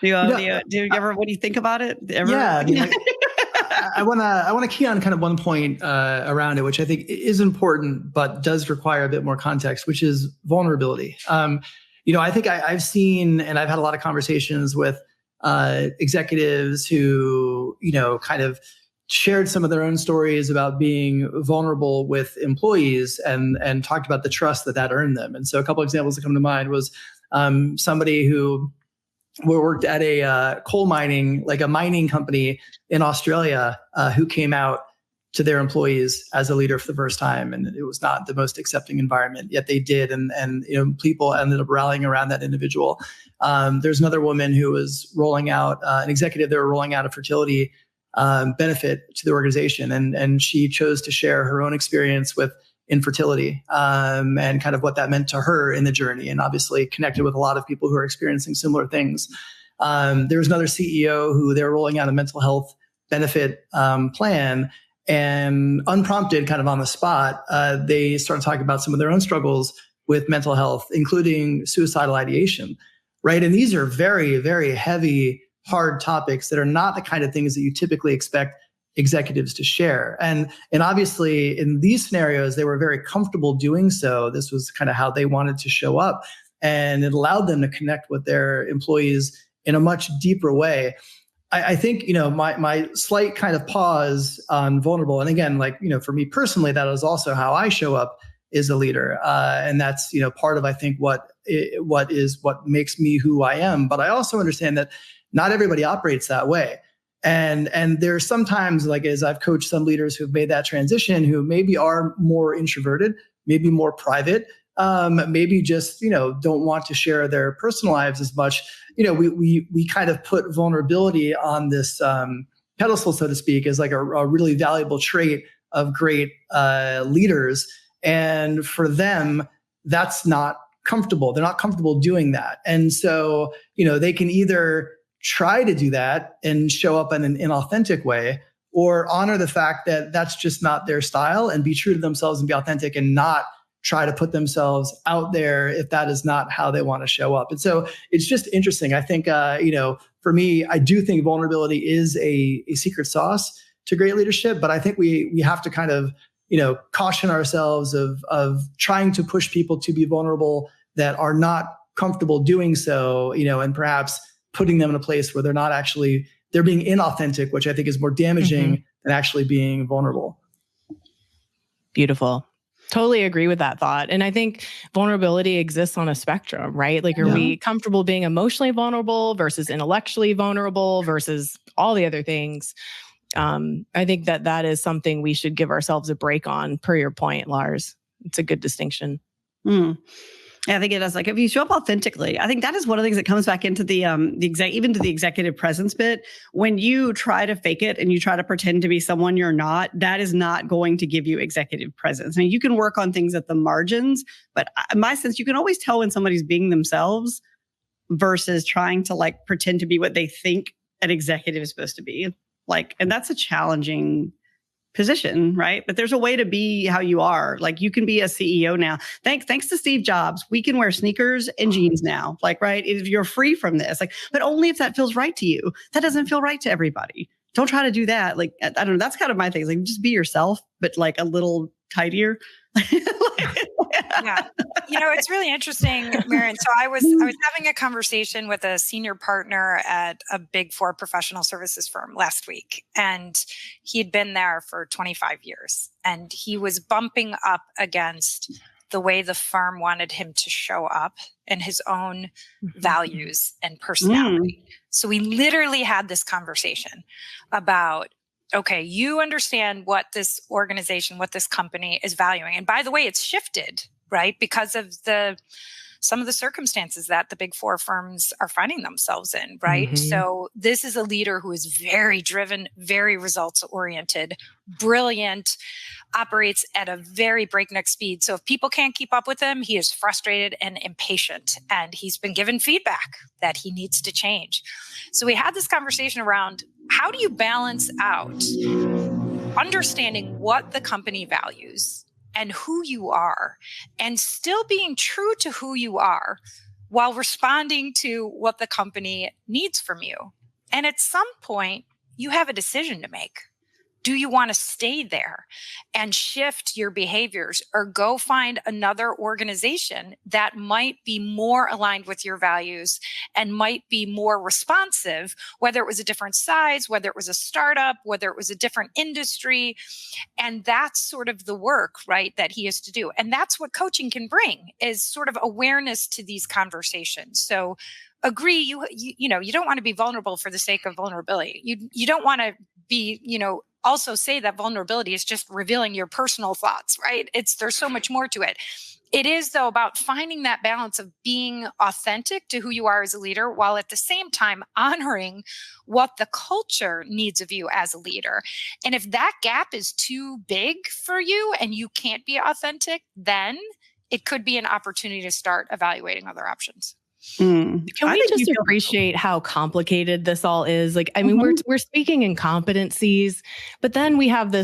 Do you ever? What do you think about it?
I want to key on kind of one point around it, which I think is important, but does require a bit more context, which is vulnerability. I think I've seen, and I've had a lot of conversations with executives who, kind of shared some of their own stories about being vulnerable with employees and talked about the trust that earned them. And so a couple of examples that come to mind was somebody who worked at a coal mining, a mining company in Australia, who came out to their employees as a leader for the first time. And it was not the most accepting environment, yet they did. And people ended up rallying around that individual. There's another woman who was rolling out, an executive, they were rolling out a fertility benefit to the organization. And she chose to share her own experience with infertility and kind of what that meant to her in the journey, and obviously connected with a lot of people who are experiencing similar things. There was another CEO who they were rolling out a mental health benefit plan, and unprompted, kind of on the spot, they started talking about some of their own struggles with mental health, including suicidal ideation, right? And these are very, very heavy, hard topics that are not the kind of things that you typically expect executives to share. And obviously in these scenarios, they were very comfortable doing so. This was kind of how they wanted to show up, and it allowed them to connect with their employees in a much deeper way. I think, my slight kind of pause on vulnerable. And again, for me personally, that is also how I show up as a leader. And that's, part of, I think, what makes me who I am. But I also understand that not everybody operates that way. And there's sometimes, as I've coached some leaders who've made that transition, who maybe are more introverted, maybe more private, maybe just, don't want to share their personal lives as much. We kind of put vulnerability on this pedestal, so to speak, as a really valuable trait of great leaders. And for them, that's not comfortable. They're not comfortable doing that. And so, they can either try to do that and show up in an inauthentic way, or honor the fact that that's just not their style and be true to themselves and be authentic and not try to put themselves out there if that is not how they want to show up. And so it's just interesting. I think, for me, I do think vulnerability is a secret sauce to great leadership, but I think we have to kind of, caution ourselves of trying to push people to be vulnerable that are not comfortable doing so, and perhaps putting them in a place where they're being inauthentic, which I think is more damaging than actually being vulnerable.
Beautiful. Totally agree with that thought. And I think vulnerability exists on a spectrum, right? Like, are we comfortable being emotionally vulnerable versus intellectually vulnerable versus all the other things? I think that is something we should give ourselves a break on, per your point, Lars. It's a good distinction.
Yeah, I think it is. Like, if you show up authentically, I think that is one of the things that comes back into even to the executive presence bit. When you try to fake it and you try to pretend to be someone you're not, that is not going to give you executive presence. I mean, you can work on things at the margins, but in my sense, you can always tell when somebody's being themselves versus trying to pretend to be what they think an executive is supposed to be. And that's a challenging position, right? But there's a way to be how you are. Like, you can be a CEO now. Thanks to Steve Jobs, we can wear sneakers and jeans now. Right? If you're free from this, but only if that feels right to you. That doesn't feel right to everybody. Don't try to do that. I don't know. That's kind of my thing. Just be yourself, but a little tidier.
Yeah. It's really interesting, Marion. So I was having a conversation with a senior partner at a Big Four professional services firm last week, and he'd been there for 25 years, and he was bumping up against the way the firm wanted him to show up and his own values and personality. So we literally had this conversation about, okay, you understand what this organization, what this company is valuing. And by the way, it's shifted, right? Because of some of the circumstances that the Big Four firms are finding themselves in, right? So this is a leader who is very driven, very results oriented, brilliant, operates at a very breakneck speed. So if people can't keep up with him, he is frustrated and impatient, and he's been given feedback that he needs to change. So we had this conversation around, how do you balance out understanding what the company values and who you are, and still being true to who you are while responding to what the company needs from you? And at some point, you have a decision to make. Do you want to stay there and shift your behaviors, or go find another organization that might be more aligned with your values and might be more responsive, whether it was a different size, whether it was a startup, whether it was a different industry? And that's sort of the work, right, that he has to do. And that's what coaching can bring, is sort of awareness to these conversations. So agree, you don't want to be vulnerable for the sake of vulnerability. You don't want to be, also say that vulnerability is just revealing your personal thoughts, right? There's so much more to it. It is, though, about finding that balance of being authentic to who you are as a leader, while at the same time honoring what the culture needs of you as a leader. And if that gap is too big for you and you can't be authentic, then it could be an opportunity to start evaluating other options.
Can we just appreciate how complicated this all is? We're speaking in competencies, but then we have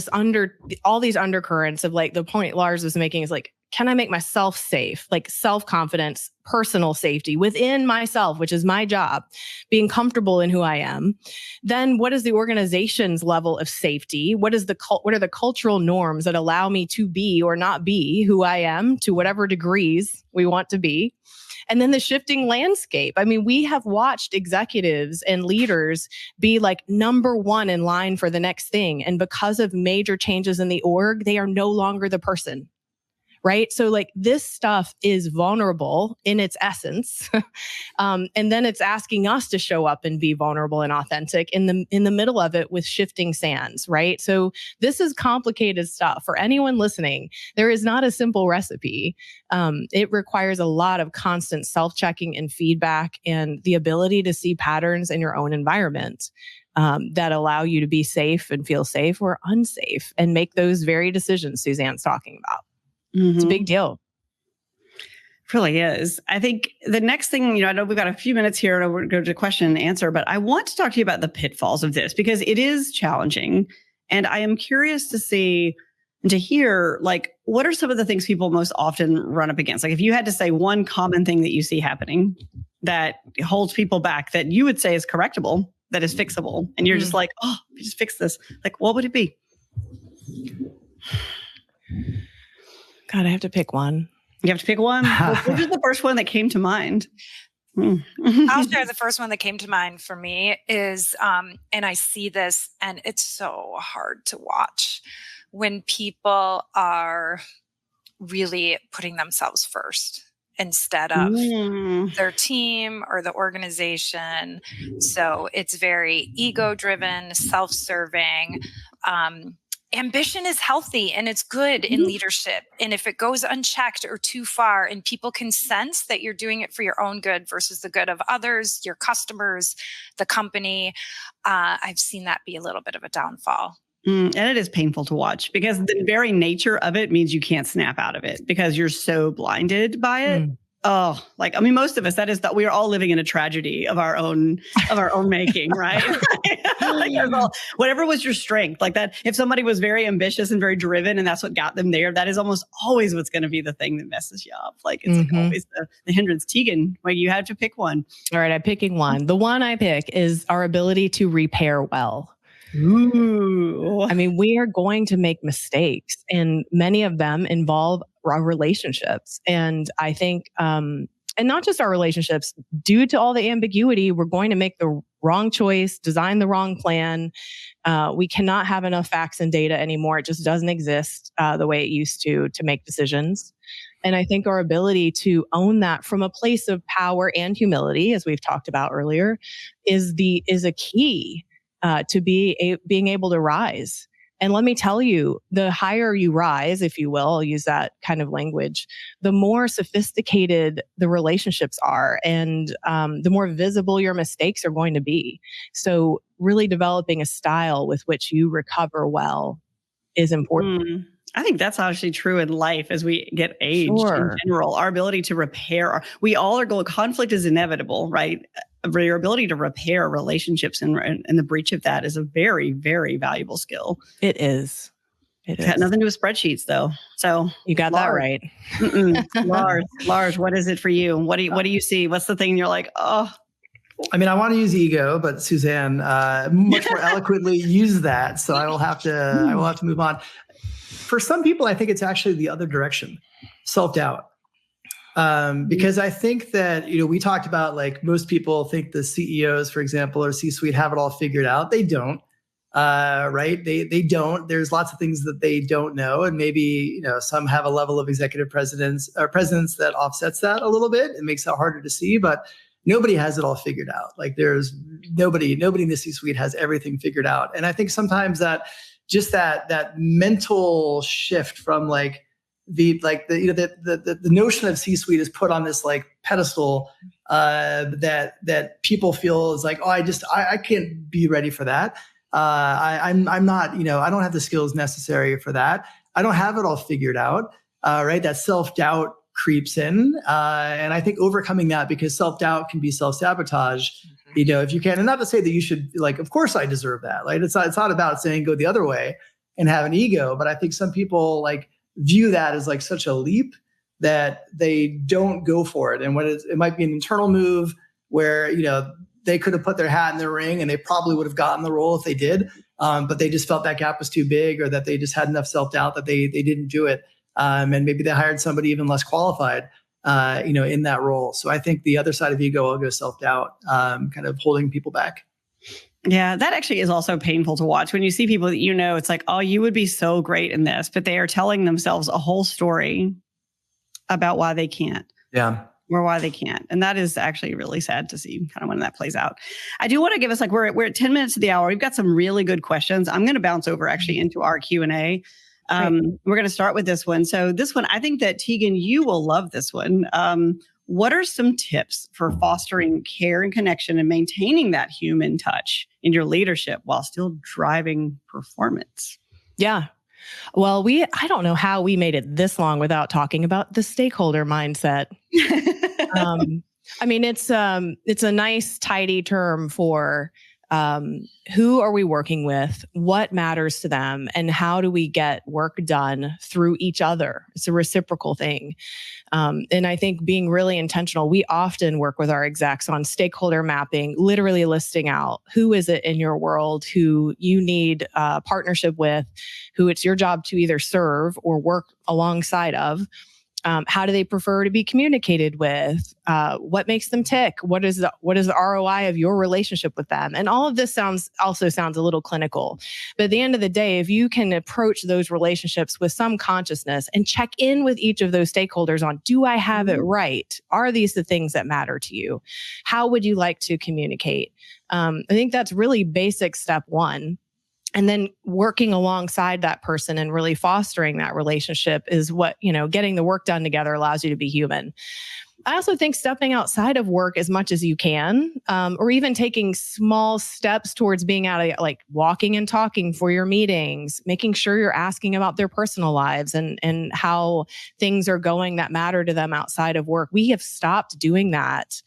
all these undercurrents of the point Lars was making is can I make myself safe? Self-confidence, personal safety within myself, which is my job, being comfortable in who I am. Then what is the organization's level of safety? What are the cultural norms that allow me to be or not be who I am to whatever degrees we want to be? And then the shifting landscape. We have watched executives and leaders be number one in line for the next thing. And because of major changes in the org, they are no longer the person. Right? So this stuff is vulnerable in its essence. And then it's asking us to show up and be vulnerable and authentic in the middle of it with shifting sands, right? So this is complicated stuff. For anyone listening, there is not a simple recipe. It requires a lot of constant self-checking and feedback, and the ability to see patterns in your own environment that allow you to be safe and feel safe or unsafe and make those very decisions Suzanne's talking about. It's a big deal.
It really is. I think the next thing, I know we've got a few minutes here to go to question and answer, but I want to talk to you about the pitfalls of this, because it is challenging. And I am curious to see and to hear, like, what are some of the things people most often run up against? Like, if you had to say one common thing that you see happening that holds people back that you would say is correctable, that is fixable, and you're just like, oh, we just fix this. Like, what would it be?
God, I have to pick one.
You have to pick one. Which is the first one that came to mind?
I'll share the first one that came to mind for me is, and I see this, and it's so hard to watch when people are really putting themselves first instead of their team or the organization. So it's very ego-driven, self-serving. Ambition is healthy and it's good in leadership. And if it goes unchecked or too far and people can sense that you're doing it for your own good versus the good of others, your customers, the company, I've seen that be a little bit of a downfall.
And it is painful to watch because the very nature of it means you can't snap out of it because you're so blinded by it. Oh, like, I mean, most of us, that is that we are all living in a tragedy of our own making, right? Like, whatever was your strength, like that, if somebody was very ambitious and very driven and that's what got them there, that is almost always what's going to be the thing that messes you up. Like, it's like always the hindrance. Tegan, where you have to pick one.
All right, I'm picking one. The one I pick is our ability to repair well.
Ooh.
I mean, we are going to make mistakes, and many of them involve our relationships. And I think, and not just our relationships, due to all the ambiguity, we're going to make the wrong choice, design the wrong plan. We cannot have enough facts and data anymore. It just doesn't exist the way it used to make decisions. And I think our ability to own that from a place of power and humility, as we've talked about earlier, is a key to being able to rise. And let me tell you, the higher you rise, if you will, I'll use that kind of language, the more sophisticated the relationships are and the more visible your mistakes are going to be. So really developing a style with which you recover well is important.
I think that's actually true in life as we get aged in general. Our ability to repair, conflict is inevitable, right? Your ability to repair relationships and the breach of that is a very, very valuable skill.
It is.
It's got nothing to do with spreadsheets, though. So
you got that right.
Lars, what is it for you? What do you see? What's the thing you're like, oh?
I mean, I want to use ego, but Suzanne much more eloquently used that, so I will have to move on. For some people, I think it's actually the other direction, self-doubt. Because I think that, we talked about, like, most people think the CEOs, for example, or C-suite have it all figured out. They don't, right? They don't. There's lots of things that they don't know. And maybe, some have a level of executive presidents that offsets that a little bit. It makes it harder to see, but nobody has it all figured out. Like, there's nobody in the C-suite has everything figured out. And I think sometimes that mental shift from the notion of C-suite is put on this like pedestal that people feel is like, oh, I can't be ready for that. I'm not, I don't have the skills necessary for that. I don't have it all figured out. Right. That self-doubt creeps in. And I think overcoming that, because self-doubt can be self-sabotage, if you can, and not to say that you should, like, of course I deserve that. Like, it's not about saying go the other way and have an ego, but I think some people view that as like such a leap that they don't go for it. And it might be an internal move where, they could have put their hat in the ring and they probably would have gotten the role if they did. But they just felt that gap was too big, or that they just had enough self-doubt that they didn't do it. And maybe they hired somebody even less qualified, in that role. So I think the other side of ego will go self-doubt, kind of holding people back.
Yeah, that actually is also painful to watch when you see people that it's like, oh, you would be so great in this, but they are telling themselves a whole story about why they can't.
Yeah.
Or why they can't. And that is actually really sad to see kind of when that plays out. I do want to give us, we're at 10 minutes to the hour. We've got some really good questions. I'm going to bounce over actually into our Q&A. We're going to start with this one. So this one, I think that Tegan, you will love this one. What are some tips for fostering care and connection and maintaining that human touch in your leadership while still driving performance?
Yeah. Well, I don't know how we made it this long without talking about the stakeholder mindset. I mean, it's a nice, tidy term for Who are we working with? What matters to them? And how do we get work done through each other? It's a reciprocal thing. And I think being really intentional, we often work with our execs on stakeholder mapping, literally listing out who is it in your world who you need a partnership with, who it's your job to either serve or work alongside of. How do they prefer to be communicated with? What makes them tick? What is the ROI of your relationship with them? And all of this sounds a little clinical. But at the end of the day, if you can approach those relationships with some consciousness and check in with each of those stakeholders on, do I have it right? Are these the things that matter to you? How would you like to communicate? I think that's really basic step one. And then working alongside that person and really fostering that relationship is what, getting the work done together allows you to be human. I also think stepping outside of work as much as you can, or even taking small steps towards being out of, like, walking and talking for your meetings, making sure you're asking about their personal lives and how things are going that matter to them outside of work. We have stopped doing that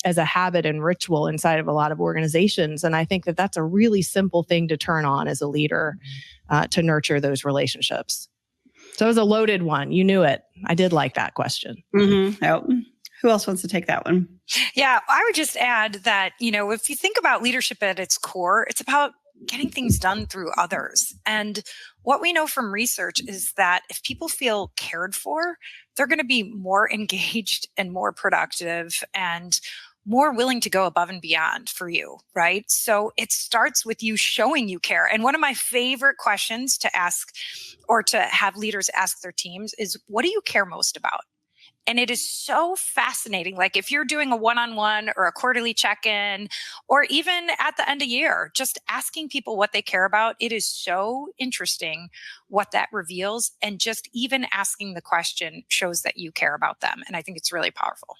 as a habit and ritual inside of a lot of organizations. And I think that that's a really simple thing to turn on as a leader to nurture those relationships. So it was a loaded one. You knew it. I did like that question.
Mm-hmm. Oh. Who else wants to take that one?
Yeah, I would just add that, if you think about leadership at its core, it's about getting things done through others. And what we know from research is that if people feel cared for, they're going to be more engaged and more productive and more willing to go above and beyond for you, right? So it starts with you showing you care. And one of my favorite questions to ask or to have leaders ask their teams is, what do you care most about? And it is so fascinating. Like if you're doing a one-on-one or a quarterly check-in, or even at the end of year, just asking people what they care about, it is so interesting what that reveals. And just even asking the question shows that you care about them. And I think it's really powerful.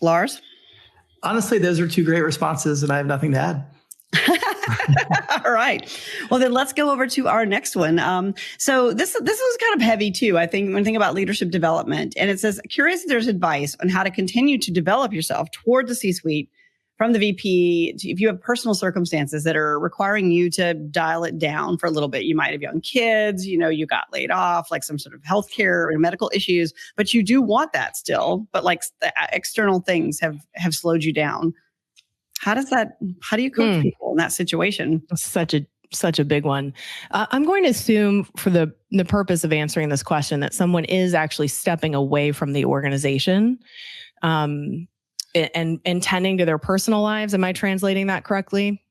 Lars?
Honestly, those are two great responses, and I have nothing to add.
All right. Well, then let's go over to our next one. So this was kind of heavy too, I think, when thinking about leadership development. And it says, curious if there's advice on how to continue to develop yourself toward the C-suite from the VP. If you have personal circumstances that are requiring you to dial it down for a little bit, you might have young kids, you got laid off, like some sort of healthcare or medical issues, but you do want that still, but like the external things have slowed you down. How do you coach people in that situation?
Such a big one. I'm going to assume for the purpose of answering this question that someone is actually stepping away from the organization and tending to their personal lives. Am I translating that correctly?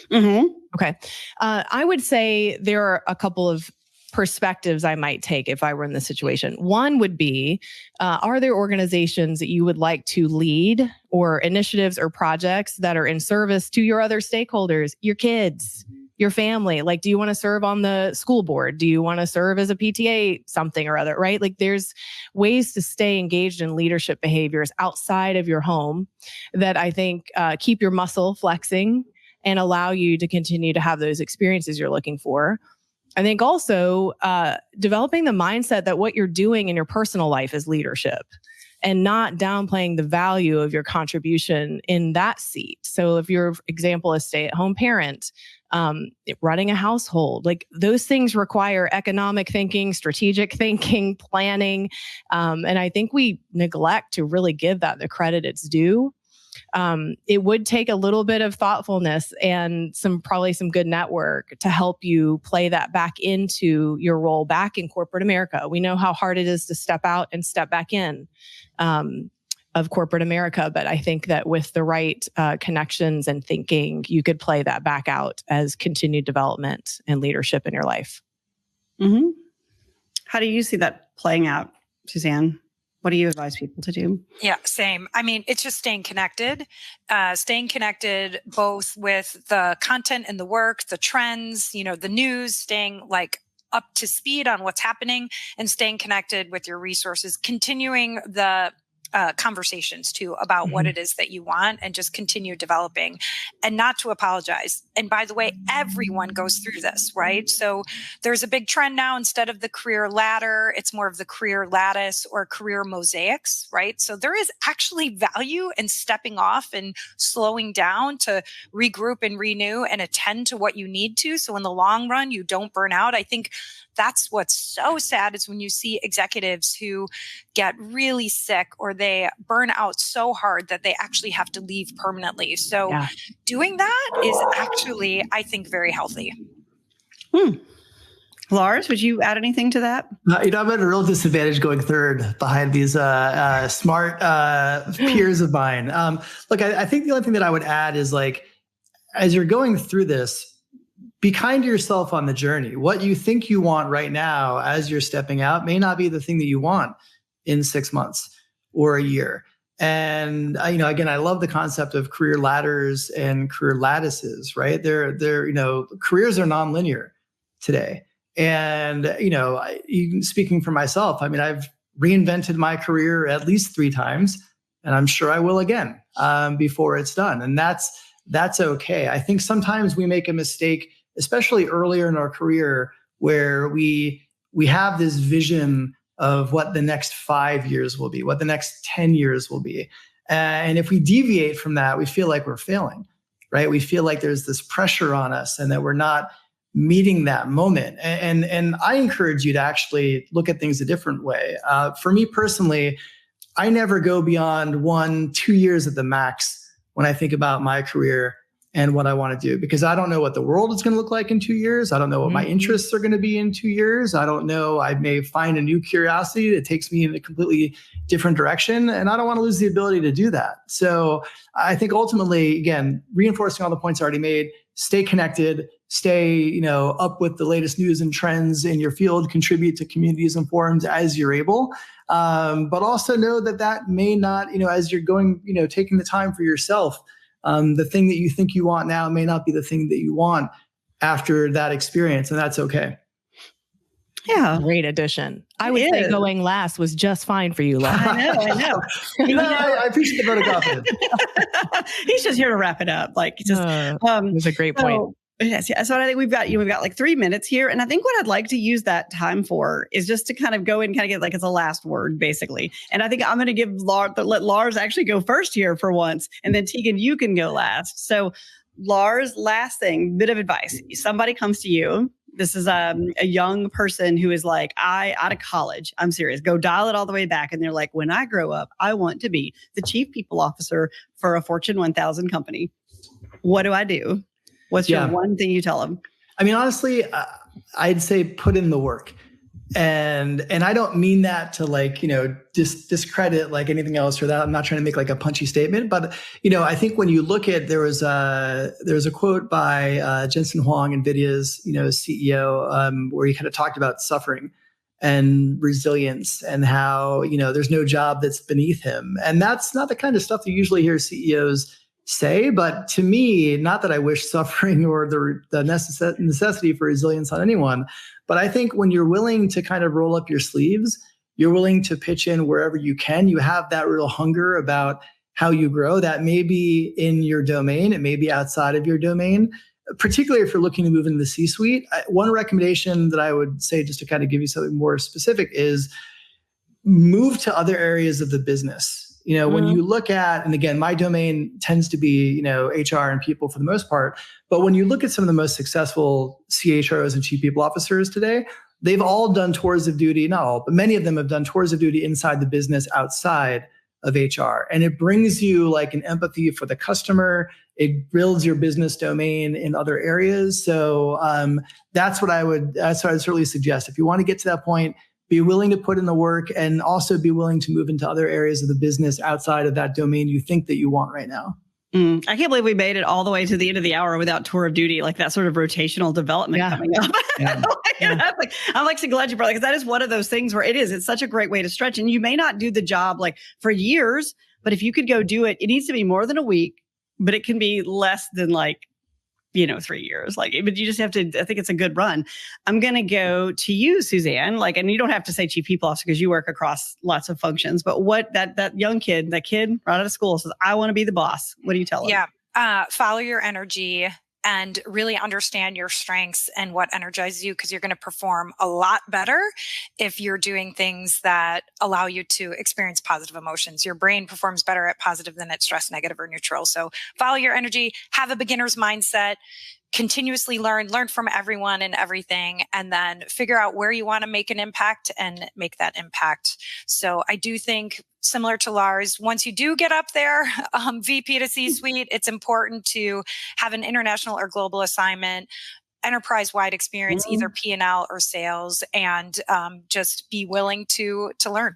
Mm-hmm.
Okay. I would say there are a couple of perspectives I might take if I were in this situation. One would be, are there organizations that you would like to lead, or initiatives or projects that are in service to your other stakeholders, your kids, your family? Like, do you want to serve on the school board? Do you want to serve as a PTA something or other, right? Like there's ways to stay engaged in leadership behaviors outside of your home that I think keep your muscle flexing and allow you to continue to have those experiences you're looking for. I think also developing the mindset that what you're doing in your personal life is leadership, and not downplaying the value of your contribution in that seat. So if your example is stay-at-home parent, running a household, like those things require economic thinking, strategic thinking, planning. And I think we neglect to really give that the credit it's due. It would take a little bit of thoughtfulness and probably some good network to help you play that back into your role back in corporate America. We know how hard it is to step out and step back in of corporate America, but I think that with the right connections and thinking, you could play that back out as continued development and leadership in your life.
Mm-hmm. How do you see that playing out, Suzanne? What do you advise people to do?
Yeah, same. I mean, it's just staying connected both with the content and the work, the trends, the news, staying like up to speed on what's happening, and staying connected with your resources, continuing the conversations too about what it is that you want, and just continue developing and not to apologize. And by the way, everyone goes through this, right? So there's a big trend now, instead of the career ladder, it's more of the career lattice or career mosaics, right? So there is actually value in stepping off and slowing down to regroup and renew and attend to what you need to. So in the long run, you don't burn out. I think that's what's so sad, is when you see executives who get really sick or they burn out so hard that they actually have to leave permanently. So doing that is actually, I think, very healthy.
Lars, would you add anything to that?
I'm at a real disadvantage going third behind these smart peers of mine. Look, I think the only thing that I would add is, like, as you're going through this, be kind to yourself on the journey. What you think you want right now as you're stepping out may not be the thing that you want in 6 months or a year. And again, I love the concept of career ladders and career lattices, right? They're careers are nonlinear today. And even speaking for myself, I mean, I've reinvented my career at least 3 times, and I'm sure I will again before it's done. And that's okay. I think sometimes we make a mistake, especially earlier in our career, where we have this vision of what the next 5 years will be, what the next 10 years will be. And if we deviate from that, we feel like we're failing, right? We feel like there's this pressure on us and that we're not meeting that moment. And I encourage you to actually look at things a different way. For me personally, I never go beyond 1-2 years at the max when I think about my career and what I want to do, because I don't know what the world is going to look like in 2 years. I don't know what my interests are going to be in 2 years. I don't know. I may find a new curiosity that takes me in a completely different direction, and I don't want to lose the ability to do that. So I think ultimately, again, reinforcing all the points I already made, stay connected, stay, up with the latest news and trends in your field, contribute to communities and forums as you're able. But also know that may not, as you're going, taking the time for yourself, the thing that you think you want now may not be the thing that you want after that experience. And that's okay.
Yeah.
Great addition. I would say going last was just fine for you, Lars.
I know.
I appreciate the vote of confidence.
He's just here to wrap it up.
It was a great point.
Yes. So I think we've got like 3 minutes here. And I think what I'd like to use that time for is just to kind of go and kind of get like, it's a last word, basically. And I think I'm going to let Lars actually go first here for once. And then Tegan, you can go last. So Lars, last thing, bit of advice. Somebody comes to you. This is a young person who is like, out of college, I'm serious, go dial it all the way back. And they're like, when I grow up, I want to be the chief people officer for a Fortune 1000 company. What do I do? What's your one thing you tell them? I
mean, honestly, I'd say put in the work. And I don't mean that to discredit like anything else or that. I'm not trying to make like a punchy statement, but I think when you look at, there was a quote by Jensen Huang, NVIDIA's CEO, where he kind of talked about suffering and resilience and how there's no job that's beneath him. And that's not the kind of stuff that you usually hear CEOs say, but to me, not that I wish suffering or the necessity for resilience on anyone, but I think when you're willing to kind of roll up your sleeves, you're willing to pitch in wherever you can, you have that real hunger about how you grow. That may be in your domain, it may be outside of your domain, particularly if you're looking to move into the C-suite. One recommendation that I would say, just to kind of give you something more specific, is move to other areas of the business. When you look at, and again, my domain tends to be, HR and people for the most part, but when you look at some of the most successful CHROs and chief people officers today, they've all done tours of duty, not all, but many of them have done tours of duty inside the business outside of HR. And it brings you like an empathy for the customer. It builds your business domain in other areas. So that's what I'd certainly suggest. If you want to get to that point, be willing to put in the work and also be willing to move into other areas of the business outside of that domain you think that you want right now.
I can't believe we made it all the way to the end of the hour without tour of duty, like that sort of rotational development coming up. I'm so glad you brought it, because that is one of those things where it's such a great way to stretch. And you may not do the job like for years, but if you could go do it, it needs to be more than a week, but it can be less than like 3 years. But you just have to, I think it's a good run. I'm going to go to you, Suzanne, and you don't have to say chief people officer because you work across lots of functions, but what that young kid, that kid right out of school says, I want to be the boss. What do you tell him?
Yeah. Follow your energy and really understand your strengths and what energizes you, because you're going to perform a lot better if you're doing things that allow you to experience positive emotions. Your brain performs better at positive than at stress, negative, or neutral. So follow your energy, have a beginner's mindset, continuously learn from everyone and everything, and then figure out where you want to make an impact and make that impact. So I do think, similar to Lars, once you do get up there, VP to C-suite, it's important to have an international or global assignment, enterprise-wide experience, either P&L or sales, and just be willing to learn.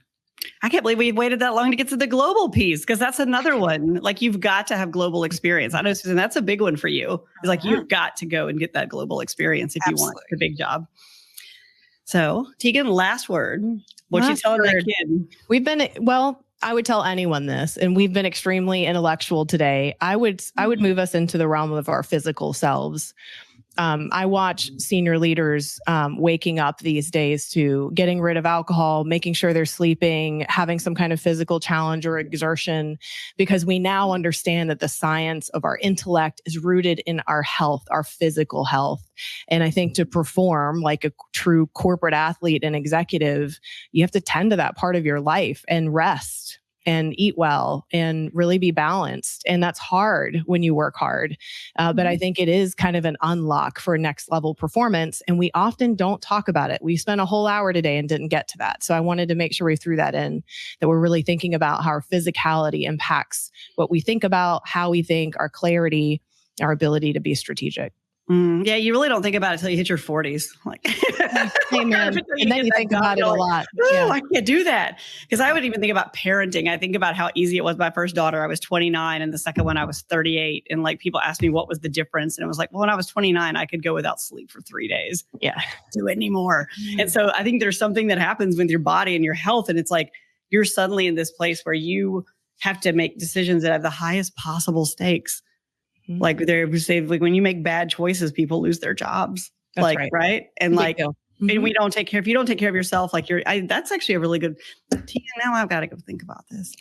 I can't believe we waited that long to get to the global piece, because that's another one. You've got to have global experience. I know, Susan, that's a big one for you. It's you've got to go and get that global experience if you want the big job. So, Tegan, last word. What you telling that kid?
I would tell anyone this, and we've been extremely intellectual today. I would move us into the realm of our physical selves. I watch senior leaders waking up these days to getting rid of alcohol, making sure they're sleeping, having some kind of physical challenge or exertion, because we now understand that the science of our intellect is rooted in our health, our physical health. And I think to perform like a true corporate athlete and executive, you have to tend to that part of your life and rest and eat well and really be balanced. And that's hard when you work hard. But I think it is kind of an unlock for next level performance. And we often don't talk about it. We spent a whole hour today and didn't get to that. So I wanted to make sure we threw that in, that we're really thinking about how our physicality impacts what we think about, how we think, our clarity, our ability to be strategic.
Yeah, you really don't think about it until you hit your 40s.
Hey man, and then you think about it a lot.
Oh, I can't do that. Because I would even think about parenting. I think about how easy it was. My first daughter, I was 29, and the second one, I was 38. And people asked me what was the difference. And it was well, when I was 29, I could go without sleep for 3 days. Yeah, I can't do it anymore. And so I think there's something that happens with your body and your health. And it's you're suddenly in this place where you have to make decisions that have the highest possible stakes. They say, when you make bad choices, people lose their jobs.
That's
right? And and we don't take care. If you don't take care of yourself, that's actually a really good. Now I've got to go think about this.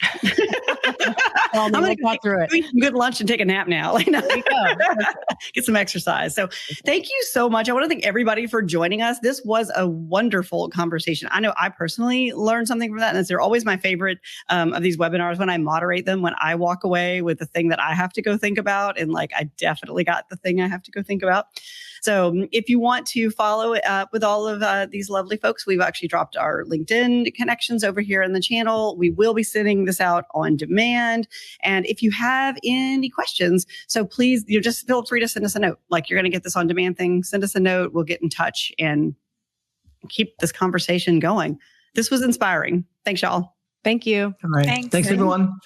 I'm going to go through it.
Eat some good lunch and take a nap now. Get some exercise. So thank you so much. I want to thank everybody for joining us. This was a wonderful conversation. I know I personally learned something from that. And they're always my favorite of these webinars when I moderate them, when I walk away with the thing that I have to go think about. And I definitely got the thing I have to go think about. So if you want to follow up with all of these lovely folks, we've actually dropped our LinkedIn connections over here in the channel. We will be sending this out on demand. And if you have any questions, so please, you just feel free to send us a note. You're going to get this on demand thing. Send us a note. We'll get in touch and keep this conversation going. This was inspiring. Thanks, y'all.
Thank you.
All right. Thanks everyone.